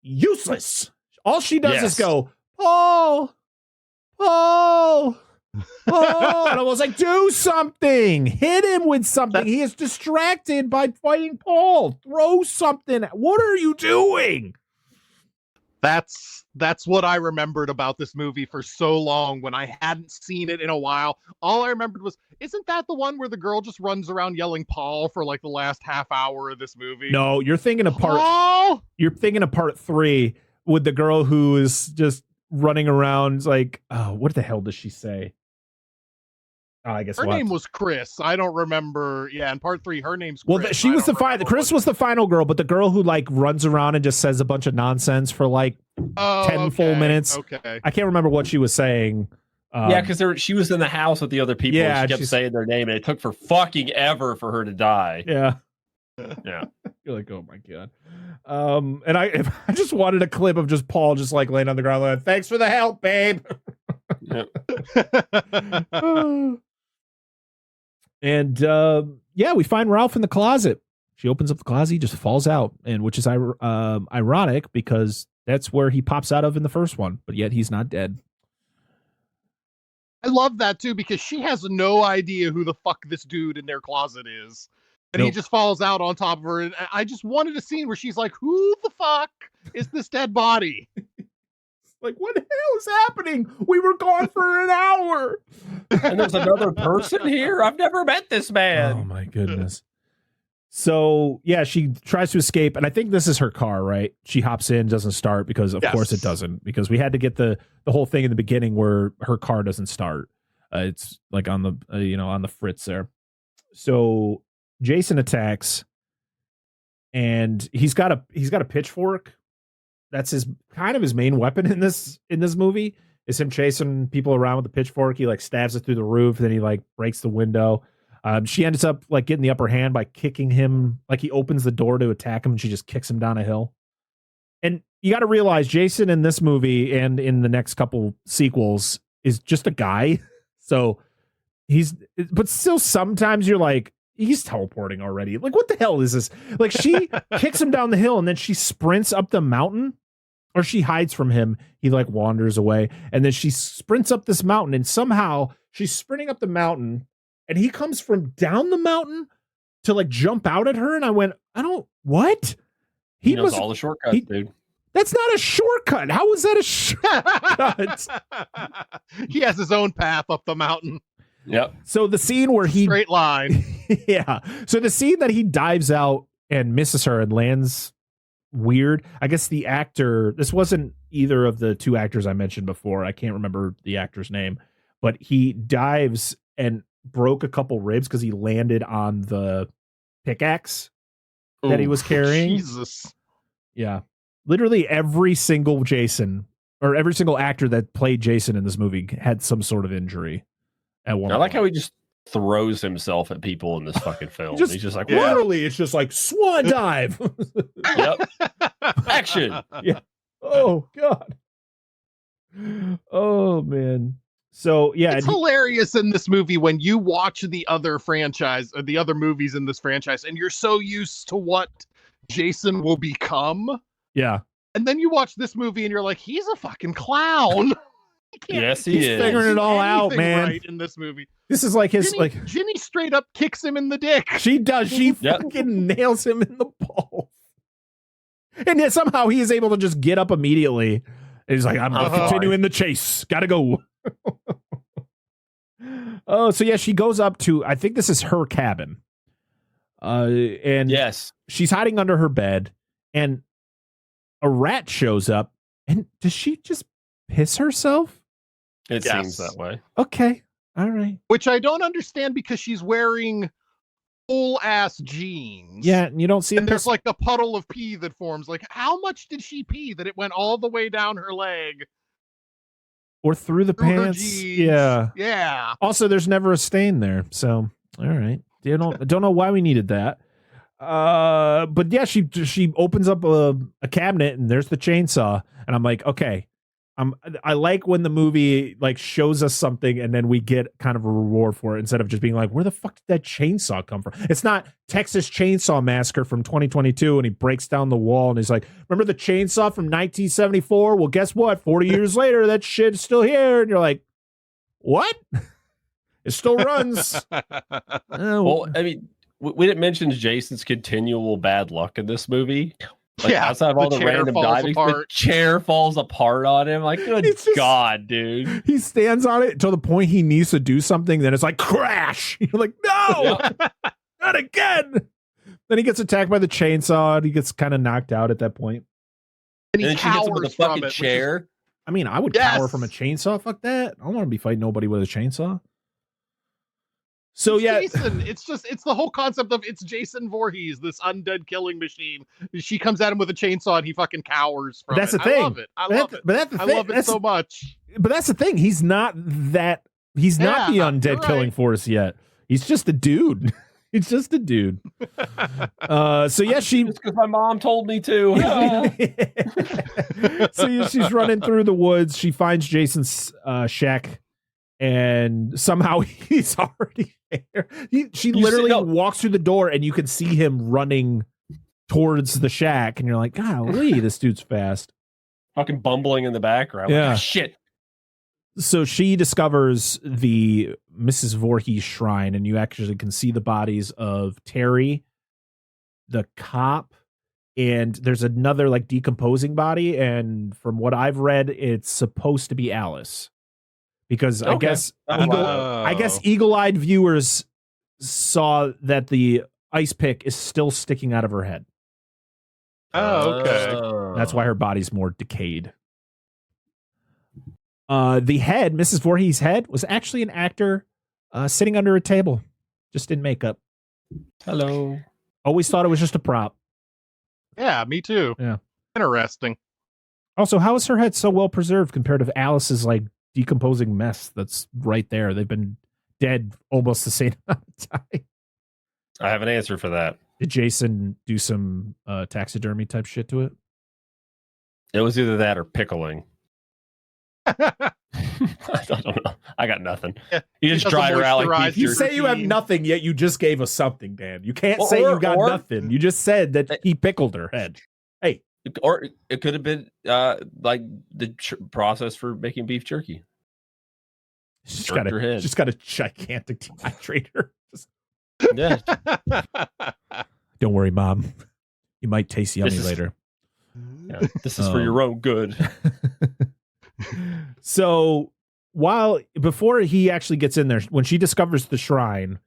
useless. All she does is go, Paul. And I was like, do something. Hit him with something. He is distracted by fighting Paul. Throw something. What are you doing? That's what I remembered about this movie for so long when I hadn't seen it in a while. All I remembered was, isn't that the one where the girl just runs around yelling Paul for like the last half hour of this movie? No, you're thinking of Paul? You're thinking of part 3 with the girl who is just running around like, oh, what the hell does she say? Oh, I guess her name was Chris. I don't remember. Yeah, in part 3, her name's Chris. Well, she was the final. Chris was the final girl, but the girl who like runs around and just says a bunch of nonsense for like 10 full minutes. Okay. I can't remember what she was saying. Yeah, because she was in the house with the other people. Yeah, and she kept saying their name, and it took for fucking ever for her to die. Yeah. Yeah. You're like, oh my God. And I just wanted a clip of just Paul just like laying on the ground like, thanks for the help, babe. Yep. And yeah, we find Ralph in the closet. She opens up the closet, he just falls out, and which is ironic because that's where he pops out of in the first one, but yet he's not dead. I love that too, because she has no idea who the fuck this dude in their closet is. And he just falls out on top of her. And I just wanted a scene where she's like, who the fuck is this dead body? Like, what the hell is happening? We were gone for an hour. And there's another person here. I've never met this man. Oh my goodness. So yeah, she tries to escape, and I think this is her car, right? She hops in, doesn't start because of course it doesn't, because we had to get the whole thing in the beginning where her car doesn't start. It's like on the on the fritz there. So Jason attacks, and he's got a pitchfork. That's his main weapon in this movie, is him chasing people around with the pitchfork. He like stabs it through the roof, then he like breaks the window. She ends up like getting the upper hand by kicking him. Like he opens the door to attack him, and she just kicks him down a hill. And you got to realize Jason in this movie and in the next couple sequels is just a guy. So but still sometimes you're like, he's teleporting already. Like, what the hell is this? Like, she kicks him down the hill and then she sprints up the mountain, or she hides from him. He like wanders away, and then she sprints up this mountain, and somehow she's sprinting up the mountain, and he comes from down the mountain to like jump out at her. And I went, what? He knows all the shortcuts, dude. That's not a shortcut. How is that a shortcut? He has his own path up the mountain. Yep. So the scene where he straight line. Yeah. So the scene that he dives out and misses her and lands weird. I guess the actor, this wasn't either of the two actors I mentioned before. I can't remember the actor's name, but he dives and broke a couple ribs because he landed on the pickaxe that he was carrying. Jesus. Yeah. Literally every single Jason, or every single actor that played Jason in this movie had some sort of injury at one point. I like how he just throws himself at people in this fucking film. He's just like, literally, it's just like swan dive. Yep. Action. Yeah. Oh, God. Oh, man. So, yeah. It's hilarious in this movie when you watch the other franchise, or the other movies in this franchise, and you're so used to what Jason will become. Yeah. And then you watch this movie and you're like, he's a fucking clown. Yes, he's is. figuring it all out, man. Right in this movie. This is like his, Ginny straight up kicks him in the dick. She does. She fucking nails him in the balls. And then somehow he is able to just get up immediately. And he's like, I'm continuing the chase. Gotta go. Oh, so yeah, she goes up to, I think this is her cabin. And yes, she's hiding under her bed, and a rat shows up. And does she just piss herself? It seems that way. Okay. All right. Which I don't understand because she's wearing full ass jeans. Yeah, and you don't see and there's like a puddle of pee that forms. Like, how much did she pee that it went all the way down her leg? Or through the pants? Yeah. Yeah. Also, there's never a stain there. So, all right. I don't know why we needed that. But yeah, she opens up a cabinet and there's the chainsaw. And I'm like, okay. I like when the movie like shows us something and then we get kind of a reward for it instead of just being like, where the fuck did that chainsaw come from? It's not Texas Chainsaw Massacre from 2022 and he breaks down the wall and he's like, remember the chainsaw from 1974? Well, guess what? 40 years later, that shit's still here. And you're like, what? It still runs. Well, I mean, we didn't mention Jason's continual bad luck in this movie. Like, yeah, outside of all the random diving, the chair falls apart on him. Like, good God, dude. He stands on it to the point he needs to do something. Then it's like, crash. You're like, no, not again. Then he gets attacked by the chainsaw. And he gets kind of knocked out at that point. And he then she hits him with a fucking chair. I mean, I would cower from a chainsaw. Fuck that. I don't want to be fighting nobody with a chainsaw. So yeah, Jason, it's the whole concept of it's Jason Voorhees, this undead killing machine. She comes at him with a chainsaw and he fucking cowers from that's it. the thing. I love it. I love it. I love it so much. But that's the thing. He's not the undead killing force yet. He's just a dude. He's just a dude. So yeah, just because my mom told me to. So she's running through the woods. She finds Jason's shack. And somehow he's already there. She literally walks through the door and you can see him running towards the shack. And you're like, golly, this dude's fast. Fucking bumbling in the background. Yeah. Like, shit. So she discovers the Mrs. Voorhees shrine, and you actually can see the bodies of Terry, the cop, and there's another like decomposing body. And from what I've read, it's supposed to be Alice. Because I guess eagle-eyed viewers saw that the ice pick is still sticking out of her head. Oh, okay. That's why her body's more decayed. The head, Mrs. Voorhees' head, was actually an actor sitting under a table, just in makeup. Hello. Always thought it was just a prop. Yeah, me too. Yeah. Interesting. Also, how is her head so well preserved compared to Alice's like decomposing mess that's right there? They've been dead almost the same amount of time. I have an answer for that. Did Jason do some taxidermy type shit to it? It was either that or pickling. I don't know. I got nothing. Yeah, You just dried her out like beef You jerky. say you have nothing, yet you just gave us something, Dan. You can't say you got nothing. You just said that he pickled her head. Hey. Or it could have been like the process for making beef jerky. She's got a gigantic dehydrator. Yeah. Don't worry, Mom. You might taste yummy later. Yeah, this is for your own good. So before he actually gets in there, when she discovers the shrine,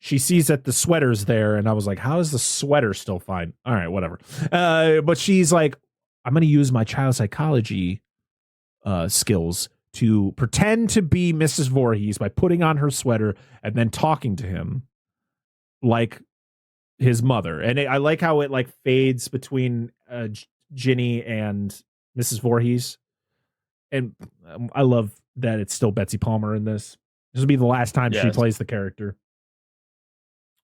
she sees that the sweater's there, and I was like, how is the sweater still fine? All right, whatever. But she's like, I'm going to use my child psychology skills to pretend to be Mrs. Voorhees by putting on her sweater and then talking to him like his mother. And I like how it like fades between Ginny and Mrs. Voorhees. And I love that it's still Betsy Palmer in this. This will be the last time she plays the character.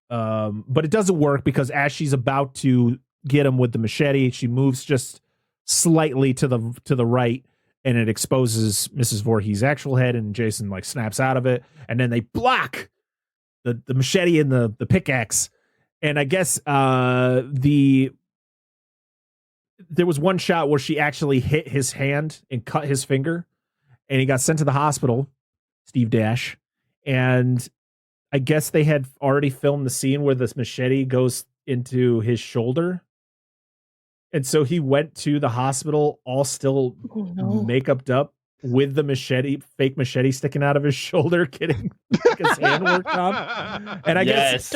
But it doesn't work because as she's about to get him with the machete, she moves just slightly to the right, and it exposes Mrs. Voorhees' actual head, and Jason like snaps out of it, and then they block the machete and the pickaxe. And I guess there was one shot where she actually hit his hand and cut his finger, and he got sent to the hospital, Steve Dash. And I guess they had already filmed the scene where this machete goes into his shoulder. And so he went to the hospital all still makeuped up with the fake machete sticking out of his shoulder, getting his hand worked on. And I guess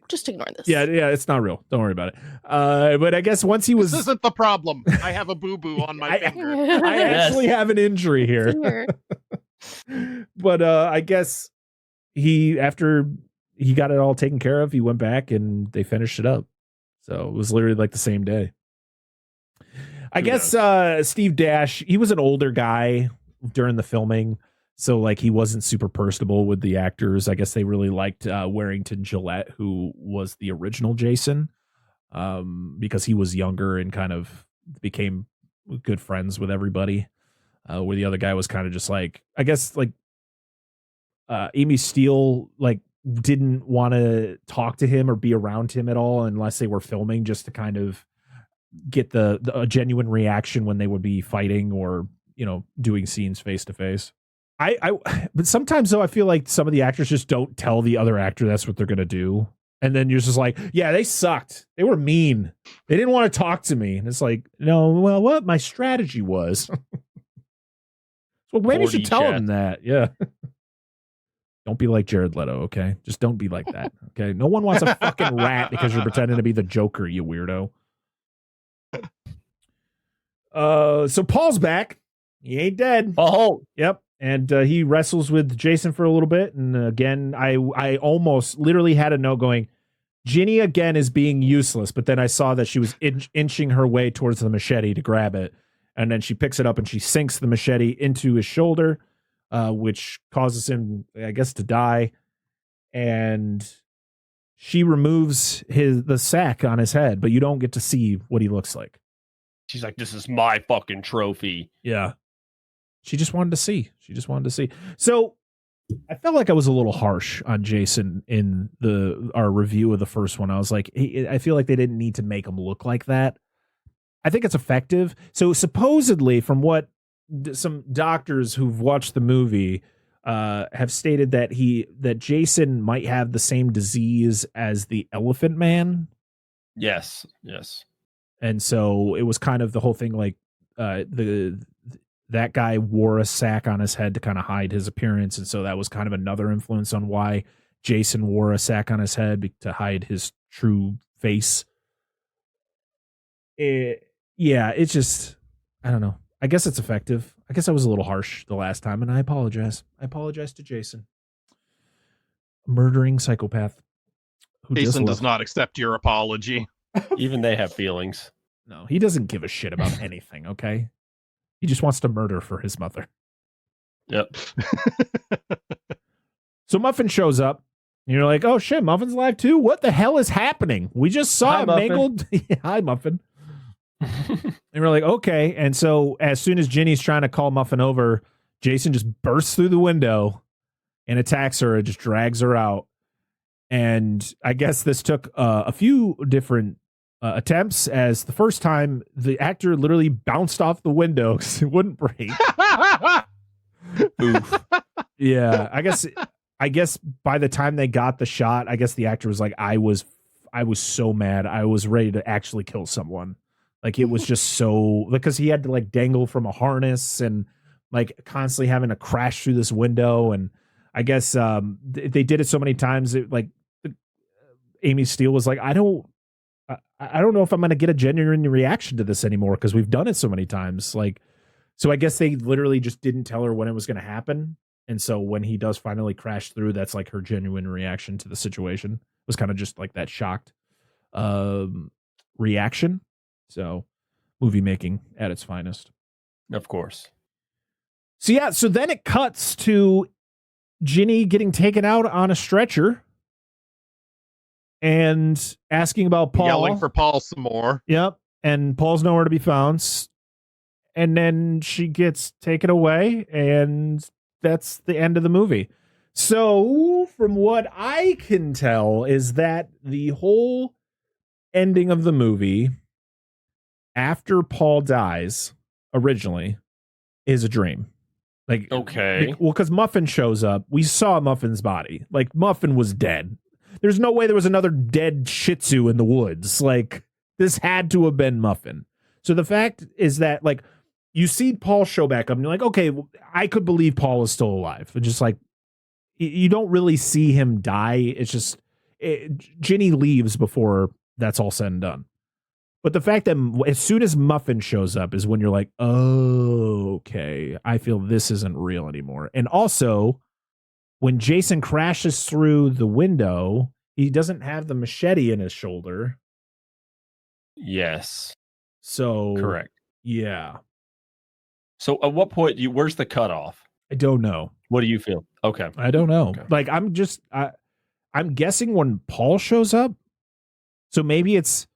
just ignore this. Yeah, it's not real. Don't worry about it. But I guess once he was... This isn't the problem. I have a boo-boo on my finger. I actually have an injury here. But I guess after he got it all taken care of, he went back and they finished it up. So it was literally like the same day. I guess Steve Dash, he was an older guy during the filming. So like he wasn't super personable with the actors. I guess they really liked Warrington Gillette, who was the original Jason, because he was younger and kind of became good friends with everybody. Where the other guy was kind of just like, I guess like Amy Steele like didn't want to talk to him or be around him at all unless they were filming, just to kind of get a genuine reaction when they would be fighting or, you know, doing scenes face to face. But sometimes though, I feel like some of the actors just don't tell the other actor that's what they're going to do. And then you're just like, yeah, they sucked. They were mean. They didn't want to talk to me. And it's like, no, well, what my strategy was. Well, maybe you should tell him that. Yeah. Don't be like Jared Leto, okay? Just don't be like that, okay? No one wants a fucking rat because you're pretending to be the Joker, you weirdo. So Paul's back. He ain't dead. Oh, yep. And he wrestles with Jason for a little bit. And again, I almost literally had a note going, Ginny again is being useless. But then I saw that she was inching her way towards the machete to grab it. And then she picks it up and she sinks the machete into his shoulder, which causes him, I guess, to die. And she removes the sack on his head, but you don't get to see what he looks like. She's like, this is my fucking trophy. Yeah. She just wanted to see. So I felt like I was a little harsh on Jason in our review of the first one. I was like, I feel like they didn't need to make him look like that. I think it's effective. So supposedly, from what some doctors who've watched the movie have stated, that Jason might have the same disease as the Elephant Man. Yes. And so it was kind of the whole thing, like that guy wore a sack on his head to kind of hide his appearance, and so that was kind of another influence on why Jason wore a sack on his head to hide his true face. It's just, I don't know. I guess it's effective. I guess I was a little harsh the last time, and I apologize. I apologize to Jason. A murdering psychopath. Jason does not accept your apology. Even they have feelings. No, he doesn't give a shit about anything, okay? He just wants to murder for his mother. Yep. So Muffin shows up. And you're like, oh shit, Muffin's alive too? What the hell is happening? We just saw mangled. Hi, Muffin. And we're like, okay. And so as soon as Ginny's trying to call Muffin over, Jason just bursts through the window and attacks her and just drags her out. And I guess this took a few different attempts, as the first time the actor literally bounced off the window because it wouldn't break. Oof. Yeah, I guess by the time they got the shot, I guess the actor was like, I was so mad. I was ready to actually kill someone. Like, it was just so, because he had to like dangle from a harness and like constantly having to crash through this window. And I guess they did it so many times. Amy Steele was like, I don't know if I'm going to get a genuine reaction to this anymore because we've done it so many times. Like, so I guess they literally just didn't tell her when it was going to happen. And so when he does finally crash through, that's like her genuine reaction to the situation. It was kind of just like that shocked reaction. So movie making at its finest. Of course. So yeah, so then it cuts to Ginny getting taken out on a stretcher and asking about Paul. Yelling for Paul some more. Yep. And Paul's nowhere to be found. And then she gets taken away, and that's the end of the movie. So from what I can tell is that the whole ending of the movie after Paul dies originally is a dream. Like, okay. Well, because Muffin shows up. We saw Muffin's body. Like, Muffin was dead. There's no way there was another dead Shih Tzu in the woods. Like, this had to have been Muffin. So the fact is that, like, you see Paul show back up and you're like, okay, well, I could believe Paul is still alive. It's just like, you don't really see him die. It's just, Ginny leaves before that's all said and done. But the fact that as soon as Muffin shows up is when you're like, oh, okay, I feel this isn't real anymore. And also, when Jason crashes through the window, he doesn't have the machete in his shoulder. Yes. So correct. Yeah. So at what point where's the cutoff? I don't know. What do you feel? Okay. I don't know. Okay. Like, I'm guessing when Paul shows up. So maybe it's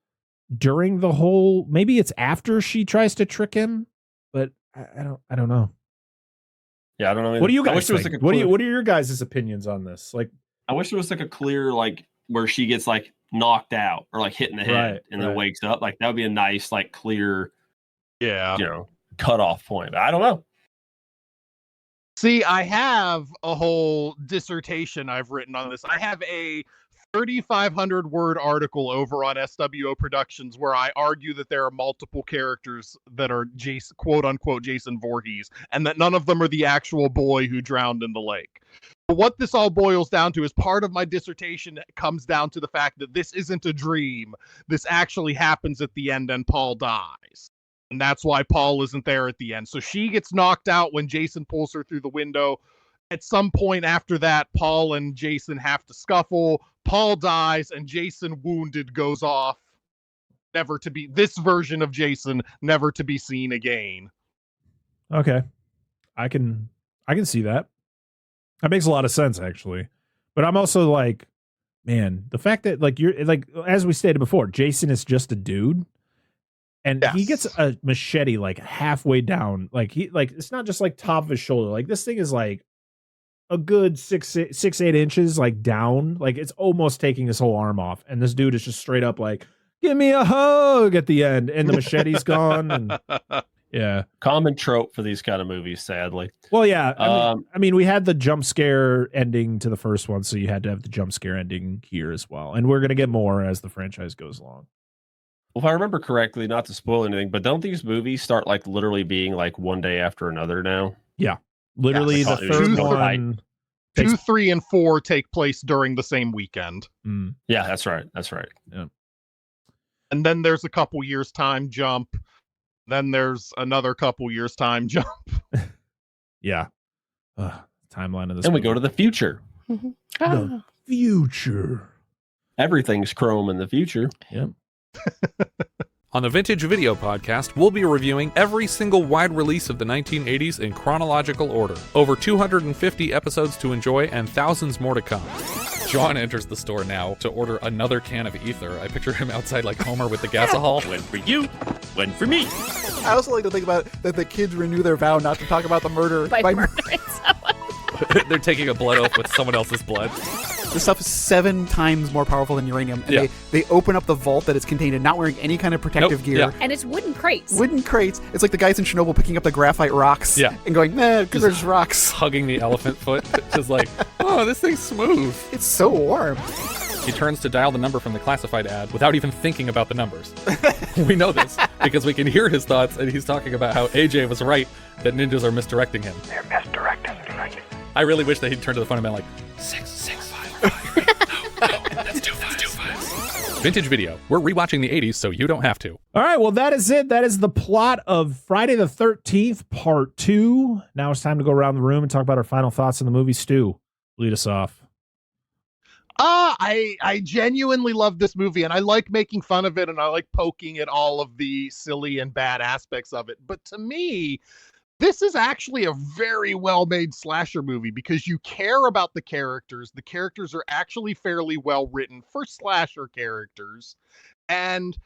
during the whole, maybe it's after she tries to trick him, but I don't know. Yeah, I don't know either. What do you guys think? Like What are your guys' opinions on this? Like, I wish there was like a clear, like, where she gets like knocked out or like hit in the head and then wakes up. Like, that would be a nice, like, clear, cutoff point. I don't know. See, I have a whole dissertation I've written on this. I have a 3,500 word article over on SWO Productions where I argue that there are multiple characters that are Jason, quote unquote Jason Voorhees, and that none of them are the actual boy who drowned in the lake. But what this all boils down to is part of my dissertation comes down to the fact that this isn't a dream. This actually happens at the end and Paul dies. And that's why Paul isn't there at the end. So she gets knocked out when Jason pulls her through the window. At some point after that, Paul and Jason have to scuffle. Paul dies, and Jason, wounded, goes off. Never to be, this version of Jason, never to be seen again. okay, I can see that. That makes a lot of sense, actually. But I'm also like, man, the fact that, like, you're like, as we stated before, Jason is just a dude. And he gets a machete like halfway down. Like, it's not just like top of his shoulder. Like, this thing is like a good 6-8 inches like down. Like, it's almost taking his whole arm off. And this dude is just straight up like, give me a hug at the end. And the machete's gone. And yeah. Common trope for these kind of movies, sadly. Well, yeah. I mean, we had the jump scare ending to the first one. So you had to have the jump scare ending here as well. And we're going to get more as the franchise goes along. Well, if I remember correctly, not to spoil anything, but don't these movies start like literally being like one day after another now? Yeah. Literally the third one. 2, 3, and 4 take place during the same weekend. Mm. Yeah, that's right. That's right. Yeah. And then there's a couple years time jump. Then there's another couple years time jump. Yeah. Timeline of this. And we go to the future. Mm-hmm. The future. Everything's chrome in the future. Yep. On the Vintage Video Podcast, we'll be reviewing every single wide release of the 1980s in chronological order. Over 250 episodes to enjoy and thousands more to come. John enters the store now to order another can of ether. I picture him outside like Homer with the gasahol. One for you, one for me. I also like to think about that the kids renew their vow not to talk about the murder By murdering someone. They're taking a blood oath with someone else's blood. This stuff is 7 times more powerful than uranium. And they open up the vault that it's contained in, not wearing any kind of protective gear. Yeah. And it's wooden crates. Wooden crates. It's like the guys in Chernobyl picking up the graphite rocks and going, nah, because there's rocks. Hugging the elephant foot. Just like, oh, this thing's smooth. It's so warm. He turns to dial the number from the classified ad without even thinking about the numbers. We know this because we can hear his thoughts, and he's talking about how AJ was right that ninjas are misdirecting him. They're misdirecting. I really wish that he'd turn to the phone and been like, 665. No, that's 25. Vintage Video. We're rewatching the 80s, so you don't have to. All right, well, that is it. That is the plot of Friday the 13th, Part 2. Now it's time to go around the room and talk about our final thoughts on the movie. Stu, lead us off. I genuinely love this movie, and I like making fun of it, and I like poking at all of the silly and bad aspects of it. But to me, this is actually a very well-made slasher movie because you care about the characters. The characters are actually fairly well written for slasher characters, and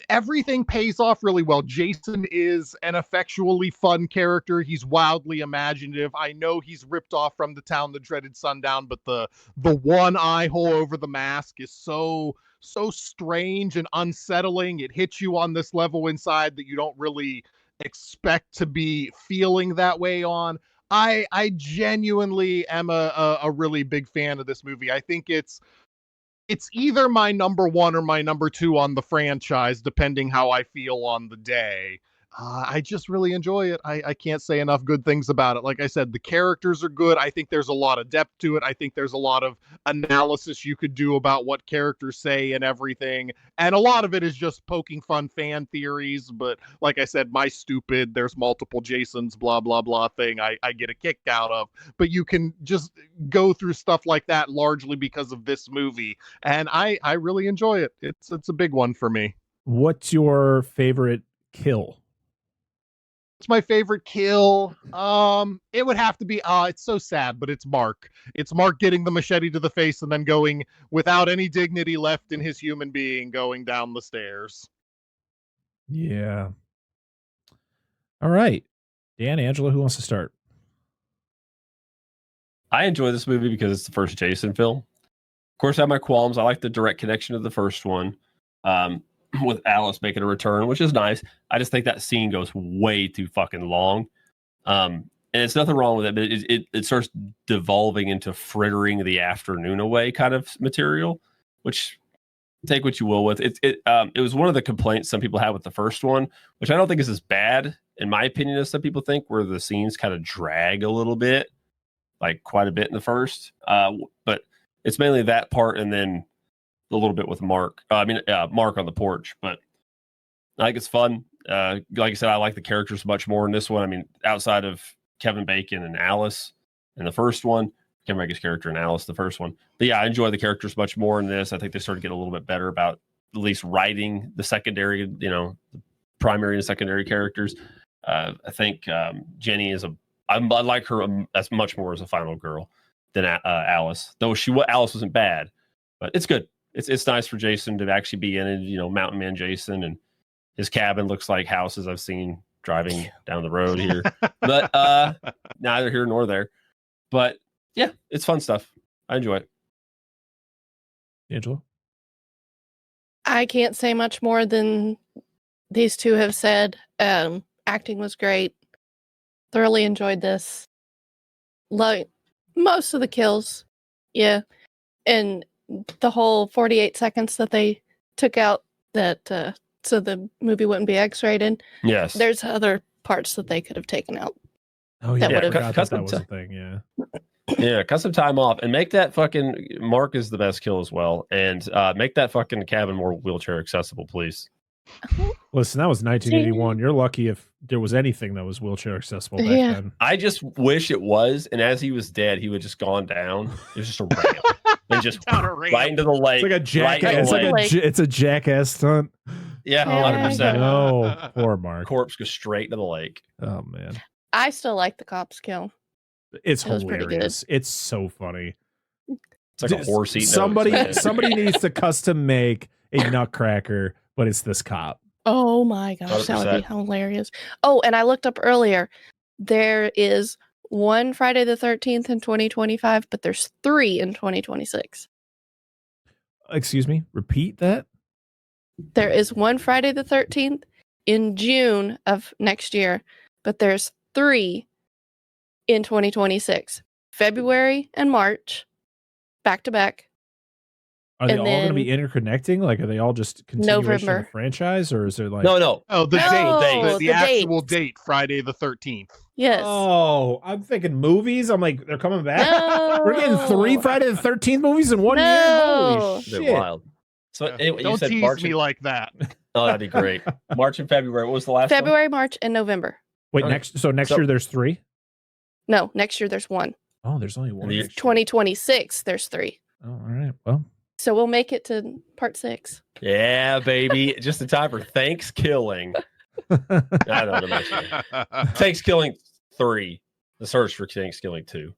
everything pays off really well. Jason is an effectually fun character. He's wildly imaginative. I know he's ripped off from The Town That Dreaded Sundown, but the one eye hole over the mask is so strange and unsettling. It hits you on this level inside that you don't really expect to be feeling that way on. I genuinely am a really big fan of this movie. I think it's either my number 1 or my number 2 on the franchise, depending how I feel on the day. I just really enjoy it. I can't say enough good things about it. Like I said, the characters are good. I think there's a lot of depth to it. I think there's a lot of analysis you could do about what characters say and everything. And a lot of it is just poking fun fan theories. But like I said, my stupid, there's multiple Jasons, blah, blah, blah thing I get a kick out of. But you can just go through stuff like that largely because of this movie. And I really enjoy it. It's a big one for me. What's your favorite kill? It's my favorite kill. It would have to be, it's so sad, but it's Mark. It's Mark getting the machete to the face and then going without any dignity left in his human being, going down the stairs. Yeah. All right. Dan, Angela, who wants to start? I enjoy this movie because it's the first Jason film. Of course, I have my qualms. I like the direct connection to the first one. With Alice making a return, which is nice. I just think that scene goes way too fucking long. And it's nothing wrong with it, but it starts devolving into frittering the afternoon away kind of material, which take what you will with. It was one of the complaints some people had with the first one, which I don't think is as bad, in my opinion, as some people think, where the scenes kind of drag a little bit, like quite a bit in the first. But it's mainly that part and then a little bit with Mark. Mark on the porch, but I think it's fun. Like I said, I like the characters much more in this one. I mean, outside of Kevin Bacon and Alice in the first one, Kevin Bacon's character and Alice, the first one. But yeah, I enjoy the characters much more in this. I think they started to get a little bit better about at least writing the secondary, the primary and secondary characters. I think Jenny I like her as much more as a final girl than Alice, though Alice wasn't bad, but it's good. It's nice for Jason to actually be in it, Mountain Man Jason, and his cabin looks like houses I've seen driving down the road here. But neither here nor there. But yeah, it's fun stuff. I enjoy it. Angela? I can't say much more than these two have said. Acting was great. Thoroughly enjoyed this. Like most of the kills. Yeah. And the whole 48 seconds that they took out that so the movie wouldn't be X-rated. Yes. There's other parts that they could have taken out. Oh yeah, cut that was a thing, yeah. Yeah, cut some time off and make that fucking Mark is the best kill as well. And make that fucking cabin more wheelchair accessible, please. Listen, that was 1981. You're lucky if there was anything that was wheelchair accessible back then. I just wish it was. And as he was dead, he would just gone down. It was just a ramp. And just right into the lake. It's like a jackass. It's a jackass stunt. Yeah, 100%. No, poor Mark. Corpse goes straight into the lake. Oh man, I still like the cops kill. It's hilarious. It's so funny. It's like a horse eating. Somebody needs to custom make a Nutcracker, but it's this cop. Oh my gosh, that would be 100%. hilarious. Oh, and I looked up earlier. There is one Friday the 13th in 2025, but there's 3 in 2026. Excuse me, repeat that? There is one Friday the 13th in June of next year, but there's 3 in 2026. February and March, back to back. Are they And all going to then be interconnecting? Like, are they all just continuation of November. the franchise, or is there like? No. Oh, the No, date, the the actual date. date, Friday the 13th. Yes. Oh, I'm thinking movies. I'm like, they're coming back. No. We're getting 3 Friday the 13th movies in 1 year. No. Holy They're shit! wild. So you Don't said tease March me and, like that. oh, that'd be great. March and February. What was the last one? February, March, and November. Wait, Okay. next So- year there's 3. No, next year there's 1. Oh, there's only 1. And the- next year. 2026 there's 3. Oh, all right. Well, So we'll make it to part 6. Yeah, baby. Just in time for Thanksgiving. I don't know. Thanksgiving 3. The search for Thanksgiving 2.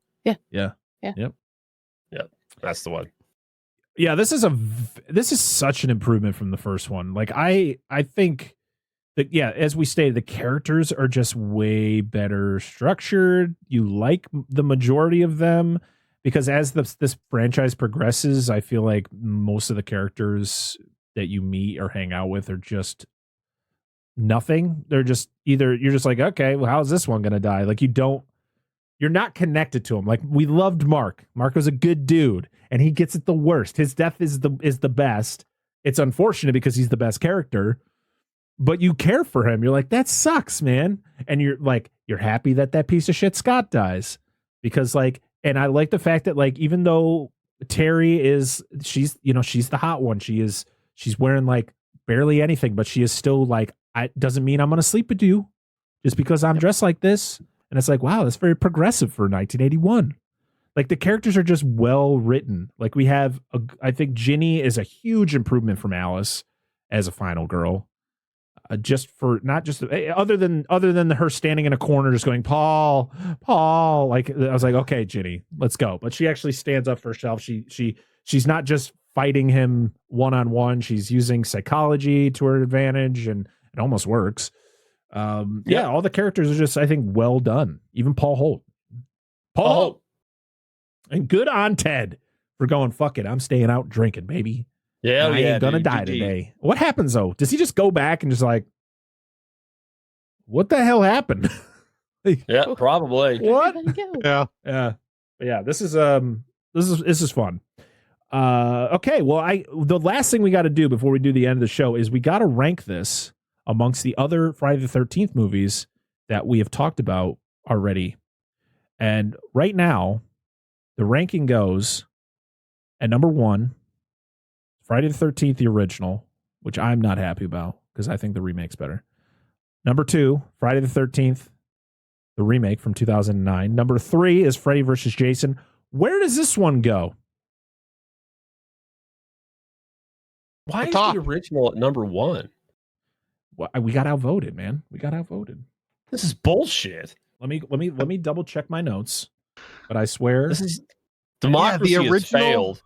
That's the one. yeah, this is such an improvement from the first one. Like, I think that, yeah, as we stated, the characters are just way better structured. You like the majority of them, because as this franchise progresses, I feel like most of the characters that you meet or hang out with are just nothing. They're just either, you're just like, okay, well, how's this one gonna die? Like, you're not connected to him. Like, we loved Mark. Mark was a good dude, and he gets it the worst. His death is the best. It's unfortunate because he's the best character, but you care for him. You're like, that sucks, man. And you're happy that piece of shit Scott dies, because like, and I like the fact that, like, even though Terry she's the hot one. She's wearing like barely anything, but she is still like, doesn't mean I'm going to sleep with you just because I'm dressed like this. And it's like, wow, that's very progressive for 1981. Like, the characters are just well written. Like, we have, I think Ginny is a huge improvement from Alice as a final girl. Just for not just other than her standing in a corner just going, Paul, like, I was like, okay, Ginny, let's go. But she actually stands up for herself. She's not just fighting him one-on-one. She's using psychology to her advantage, and it almost works. Yeah, all the characters are just, I think, well done. Even Paul Holt. Paul Holt. And good on Ted for going, fuck it, I'm staying out drinking, baby. Yeah, I ain't gonna die today. What happens though? Does he just go back and just like, what the hell happened? Yeah, probably. What? Yeah. Yeah. This is fun. Okay. Well, the last thing we got to do before we do the end of the show is we got to rank this amongst the other Friday the 13th movies that we have talked about already. And right now, the ranking goes at number 1, Friday the 13th, the original, which I'm not happy about because I think the remake's better. Number 2, Friday the 13th, the remake from 2009. Number 3 is Freddy vs. Jason. Where does this one go? Why is the original at number 1? Well, we got outvoted, man. We got outvoted. This is bullshit. Let me double check my notes. But I swear, This is democracy has failed.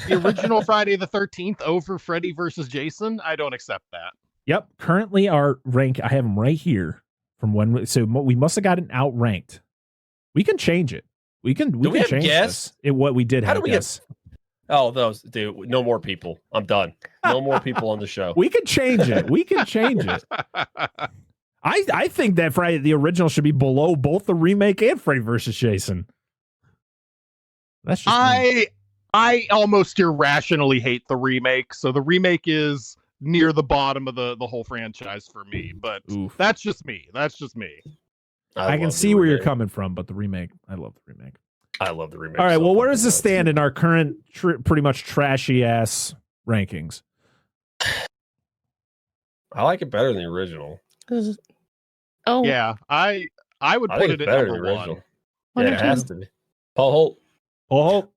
The original Friday the 13th over Freddy versus Jason. I don't accept that. Yep. Currently, our rank, I have them right here from when. So we must have gotten outranked. We can change it. We can have change guests? this. What we did How have do we guests. Oh, those dude. No more people. I'm done. No more people on the show. We can change it. We can change it. I think that Friday the original should be below both the remake and Freddy versus Jason. That's just me. I almost irrationally hate the remake, so the remake is near the bottom of the whole franchise for me. But Oof. that's just me. I can see where you're coming from, but the remake, I love the remake. I love the remake. All right, so well, where fucking does this much. stand in our current pretty much trashy ass rankings? I like it better than the original. Oh, Yeah, I would I put think it it's at better than number the original. one. Yeah, it has to be. Paul Holt. Oh,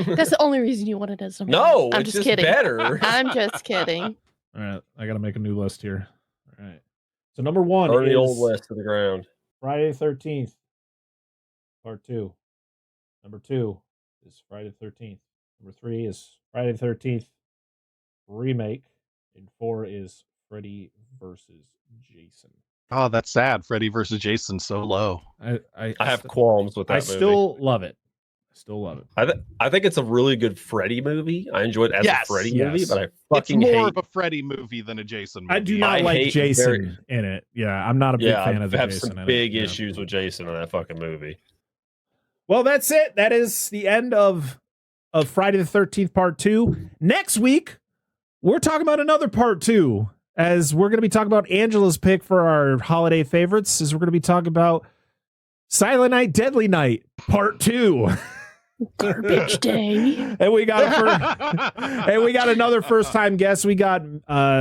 that's the only reason you wanted as number No, one. I'm it's just kidding. better. I'm just kidding. all right. I got to make a new list here. All right. So number 1 Burn is the old list to the ground. Friday the 13th, part 2. Number 2 is Friday the 13th. Number 3 is Friday the 13th remake. And 4 is Freddy versus Jason. Oh, that's sad. Freddy versus Jason so low. I have qualms with that. I movie. still love it. Still love it. I think it's a really good Freddy movie. I enjoy it as a Freddy movie, but I fucking it's more hate of a Freddy movie than a Jason movie. I do not like Jason in it. Yeah, I'm not a big fan of the have Jason some in big it. issues with Jason in that fucking movie. Well, that's it. That is the end of Friday the 13th Part 2. Next week, we're talking about another Part 2, as we're going to be talking about Angela's pick for our holiday favorites, as we're going to be talking about Silent Night, Deadly Night, Part 2. Garbage day. And we got another first-time guest. We got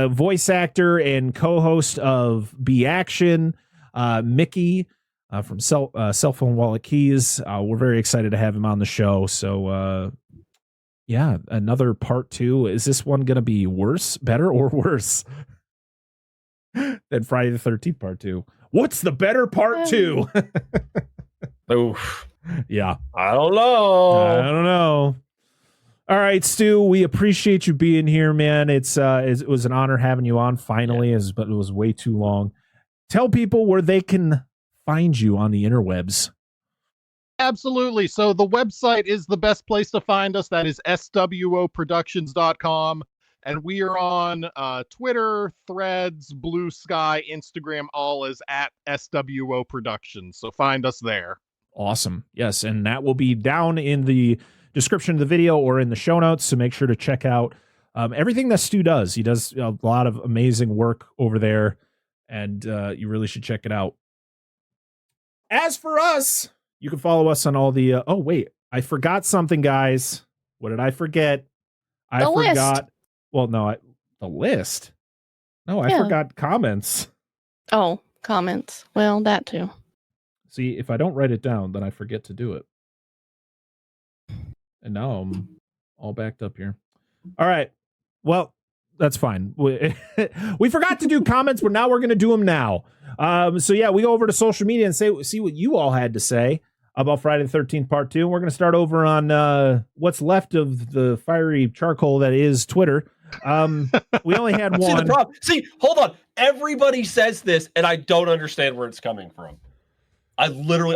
voice actor and co-host of B Action, Mickey from Cell Phone Wallet Keys. We're very excited to have him on the show. So, yeah, another Part 2. Is this one going to be worse, better, or worse than Friday the 13th Part 2? What's the better Part 2? Oof. Yeah. I don't know. All right, Stu, we appreciate you being here, man. It was an honor having you on finally, but it was way too long. Tell people where they can find you on the interwebs. Absolutely. So the website is the best place to find us. That is SWOProductions.com. And we are on Twitter, Threads, Blue Sky, Instagram, all is at SWO Productions. So find us there. Awesome. Yes, and that will be down in the description of the video or in the show notes, so make sure to check out everything that Stu does. He does a lot of amazing work over there, and you really should check it out. As for us, you can follow us on all the... oh, wait. I forgot something, guys. What did I forget? I forgot... List. Well, no, the list. No, I forgot comments. Oh, comments. Well, that too. See, if I don't write it down, then I forget to do it. And now I'm all backed up here. All right. Well, that's fine. We forgot to do comments, but now we're going to do them now. So, yeah, we go over to social media and see what you all had to say about Friday the 13th Part 2. And we're going to start over on what's left of the fiery charcoal that is Twitter. We only had one. See, hold on. Everybody says this, and I don't understand where it's coming from. I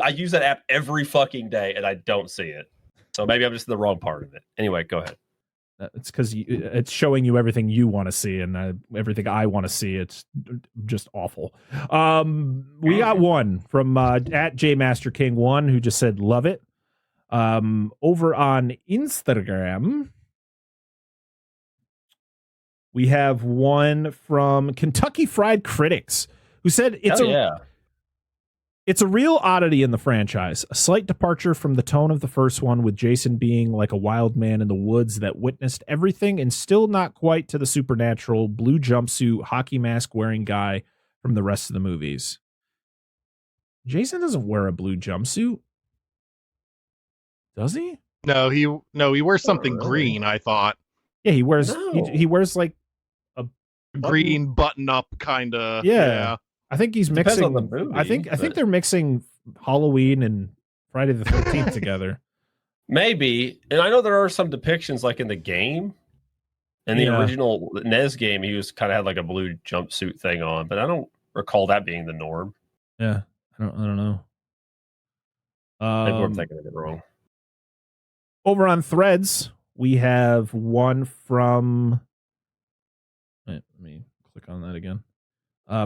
use that app every fucking day, and I don't see it. So maybe I'm just in the wrong part of it. Anyway, go ahead. It's because it's showing you everything you want to see, and everything I want to see. It's just awful. We got one from at JMasterKing1 who just said, love it. Over on Instagram, we have one from Kentucky Fried Critics who said it's a real oddity in the franchise, a slight departure from the tone of the first one, with Jason being like a wild man in the woods that witnessed everything, and still not quite to the supernatural blue jumpsuit, hockey mask wearing guy from the rest of the movies. Jason doesn't wear a blue jumpsuit, does he? No, he wears something green, I thought. Yeah, he wears like a green button up kind of. Yeah. I think he's mixing. On the movie, I think they're mixing Halloween and Friday the 13th together. Maybe, and I know there are some depictions like in the game, in the original NES game, he was kind of had like a blue jumpsuit thing on, but I don't recall that being the norm. Yeah, I don't know. Maybe I'm thinking of it wrong. Over on Threads, we have one from. Let me click on that again.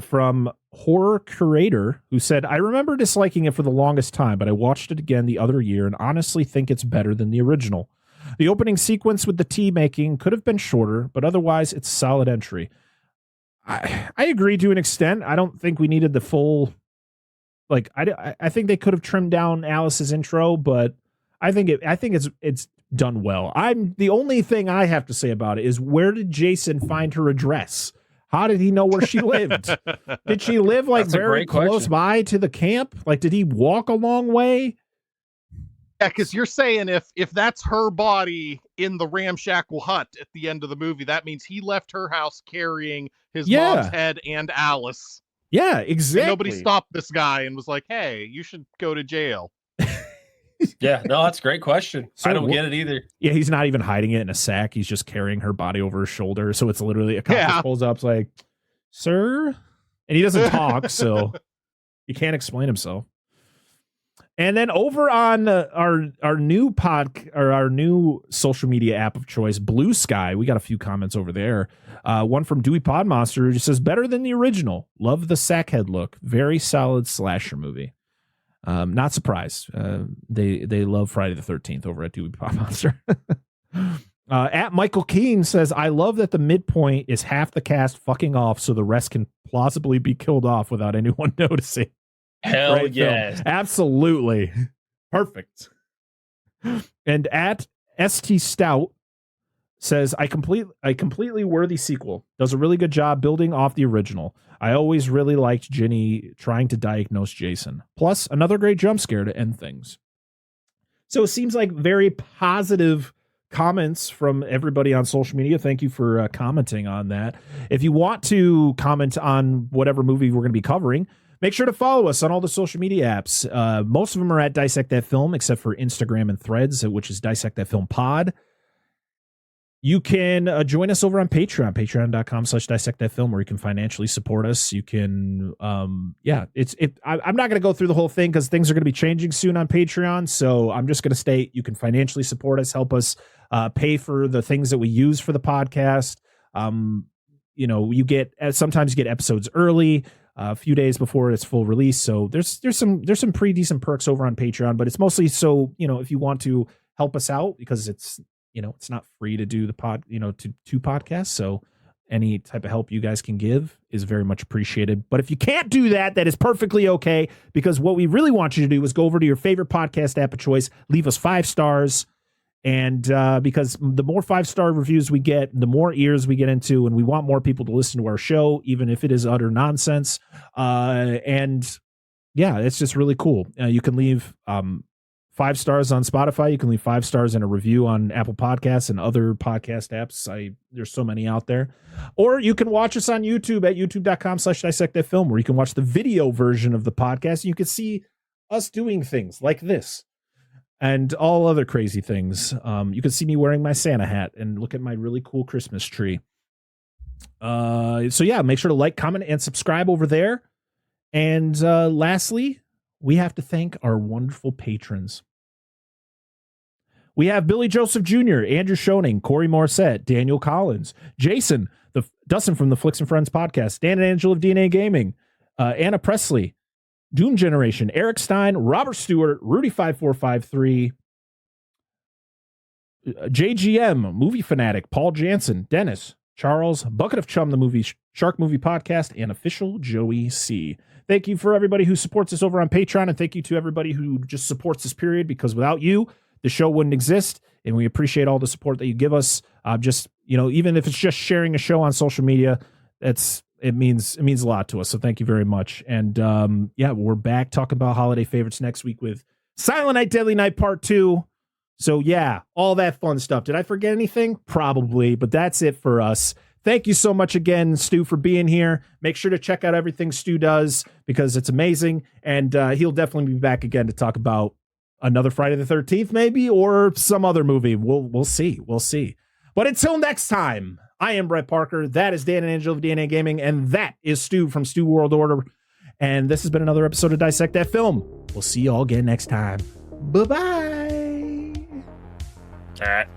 From Horror Curator, who said, I remember disliking it for the longest time, but I watched it again the other year and honestly think it's better than the original. The opening sequence with the tea making could have been shorter, but otherwise it's a solid entry. I agree to an extent. I don't think we needed the full... Like, I think they could have trimmed down Alice's intro, but I think it's done well. The only thing I have to say about it is, where did Jason find her address? How did he know where she lived? Did she live like very close by to the camp? Like, did he walk a long way? Yeah, because you're saying if that's her body in the ramshackle hut at the end of the movie, that means he left her house carrying his mom's head and Alice. Yeah, exactly. And nobody stopped this guy and was like, hey, you should go to jail. Yeah, no, that's a great question. So I don't get it either. Yeah, he's not even hiding it in a sack. He's just carrying her body over his shoulder. So it's literally a cop just pulls up, like, sir? And he doesn't talk, so he can't explain himself. And then over on our new social media app of choice, Blue Sky, we got a few comments over there. One from Dewey Podmonster, who just says, better than the original. Love the sackhead look. Very solid slasher movie. Not surprised. They love Friday the 13th over at Dewey Podmonster. At Michael Keane says, I love that the midpoint is half the cast fucking off so the rest can plausibly be killed off without anyone noticing. Hell Great yes. film. Absolutely. Perfect. And at ST Stout says, I completely worthy sequel. Does a really good job building off the original. I always really liked Ginny trying to diagnose Jason. Plus, another great jump scare to end things. So it seems like very positive comments from everybody on social media. Thank you for commenting on that. If you want to comment on whatever movie we're going to be covering, make sure to follow us on all the social media apps. Most of them are at Dissect That Film, except for Instagram and Threads, which is Dissect That Film Pod. You can join us over on Patreon, patreon.com/Dissect That Film, where you can financially support us. You can, I'm not going to go through the whole thing because things are going to be changing soon on Patreon. So I'm just going to state you can financially support us, help us pay for the things that we use for the podcast. Sometimes you get episodes early, a few days before its full release. So there's some pretty decent perks over on Patreon, but it's mostly so, if you want to help us out, because it's not free to do the two podcasts. So any type of help you guys can give is very much appreciated. But if you can't do that, that is perfectly okay, because what we really want you to do is go over to your favorite podcast app of choice, leave us 5 stars. And because the more 5-star reviews we get, the more ears we get into, and we want more people to listen to our show, even if it is utter nonsense. And yeah, it's just really cool. You can leave 5 stars on Spotify. You can leave 5 stars in a review on Apple Podcasts and other podcast apps. There's so many out there. Or you can watch us on YouTube at youtube.com/Dissect That Film, where you can watch the video version of the podcast. You can see us doing things like this and all other crazy things. You can see me wearing my Santa hat and look at my really cool Christmas tree. So yeah, make sure to like, comment, and subscribe over there. And lastly, we have to thank our wonderful patrons. We have Billy Joseph Jr., Andrew Schoening, Corey Morissette, Daniel Collins, Jason, Dustin from the Flicks and Friends podcast, Dan and Angela of DNA Gaming, Anna Presley, Doom Generation, Eric Stein, Robert Stewart, Rudy5453, JGM, Movie Fanatic, Paul Jansen, Dennis, Charles, Bucket of Chum, the movie Shark Movie Podcast, and Official Joey C. Thank you for everybody who supports us over on Patreon, and thank you to everybody who just supports this period, because without you, the show wouldn't exist, and we appreciate all the support that you give us. Even if it's just sharing a show on social media, it means a lot to us. So thank you very much. And we're back talking about holiday favorites next week with Silent Night, Deadly Night Part 2. So yeah, all that fun stuff. Did I forget anything? Probably, but that's it for us. Thank you so much again, Stu, for being here. Make sure to check out everything Stu does, because it's amazing. And he'll definitely be back again to talk about another Friday the 13th, maybe, or some other movie. We'll see. We'll see. But until next time, I am Brett Parker. That is Dan and Angela of DNA Gaming. And that is Stu from Stu World Order. And this has been another episode of Dissect That Film. We'll see you all again next time. Bye-bye. Cat.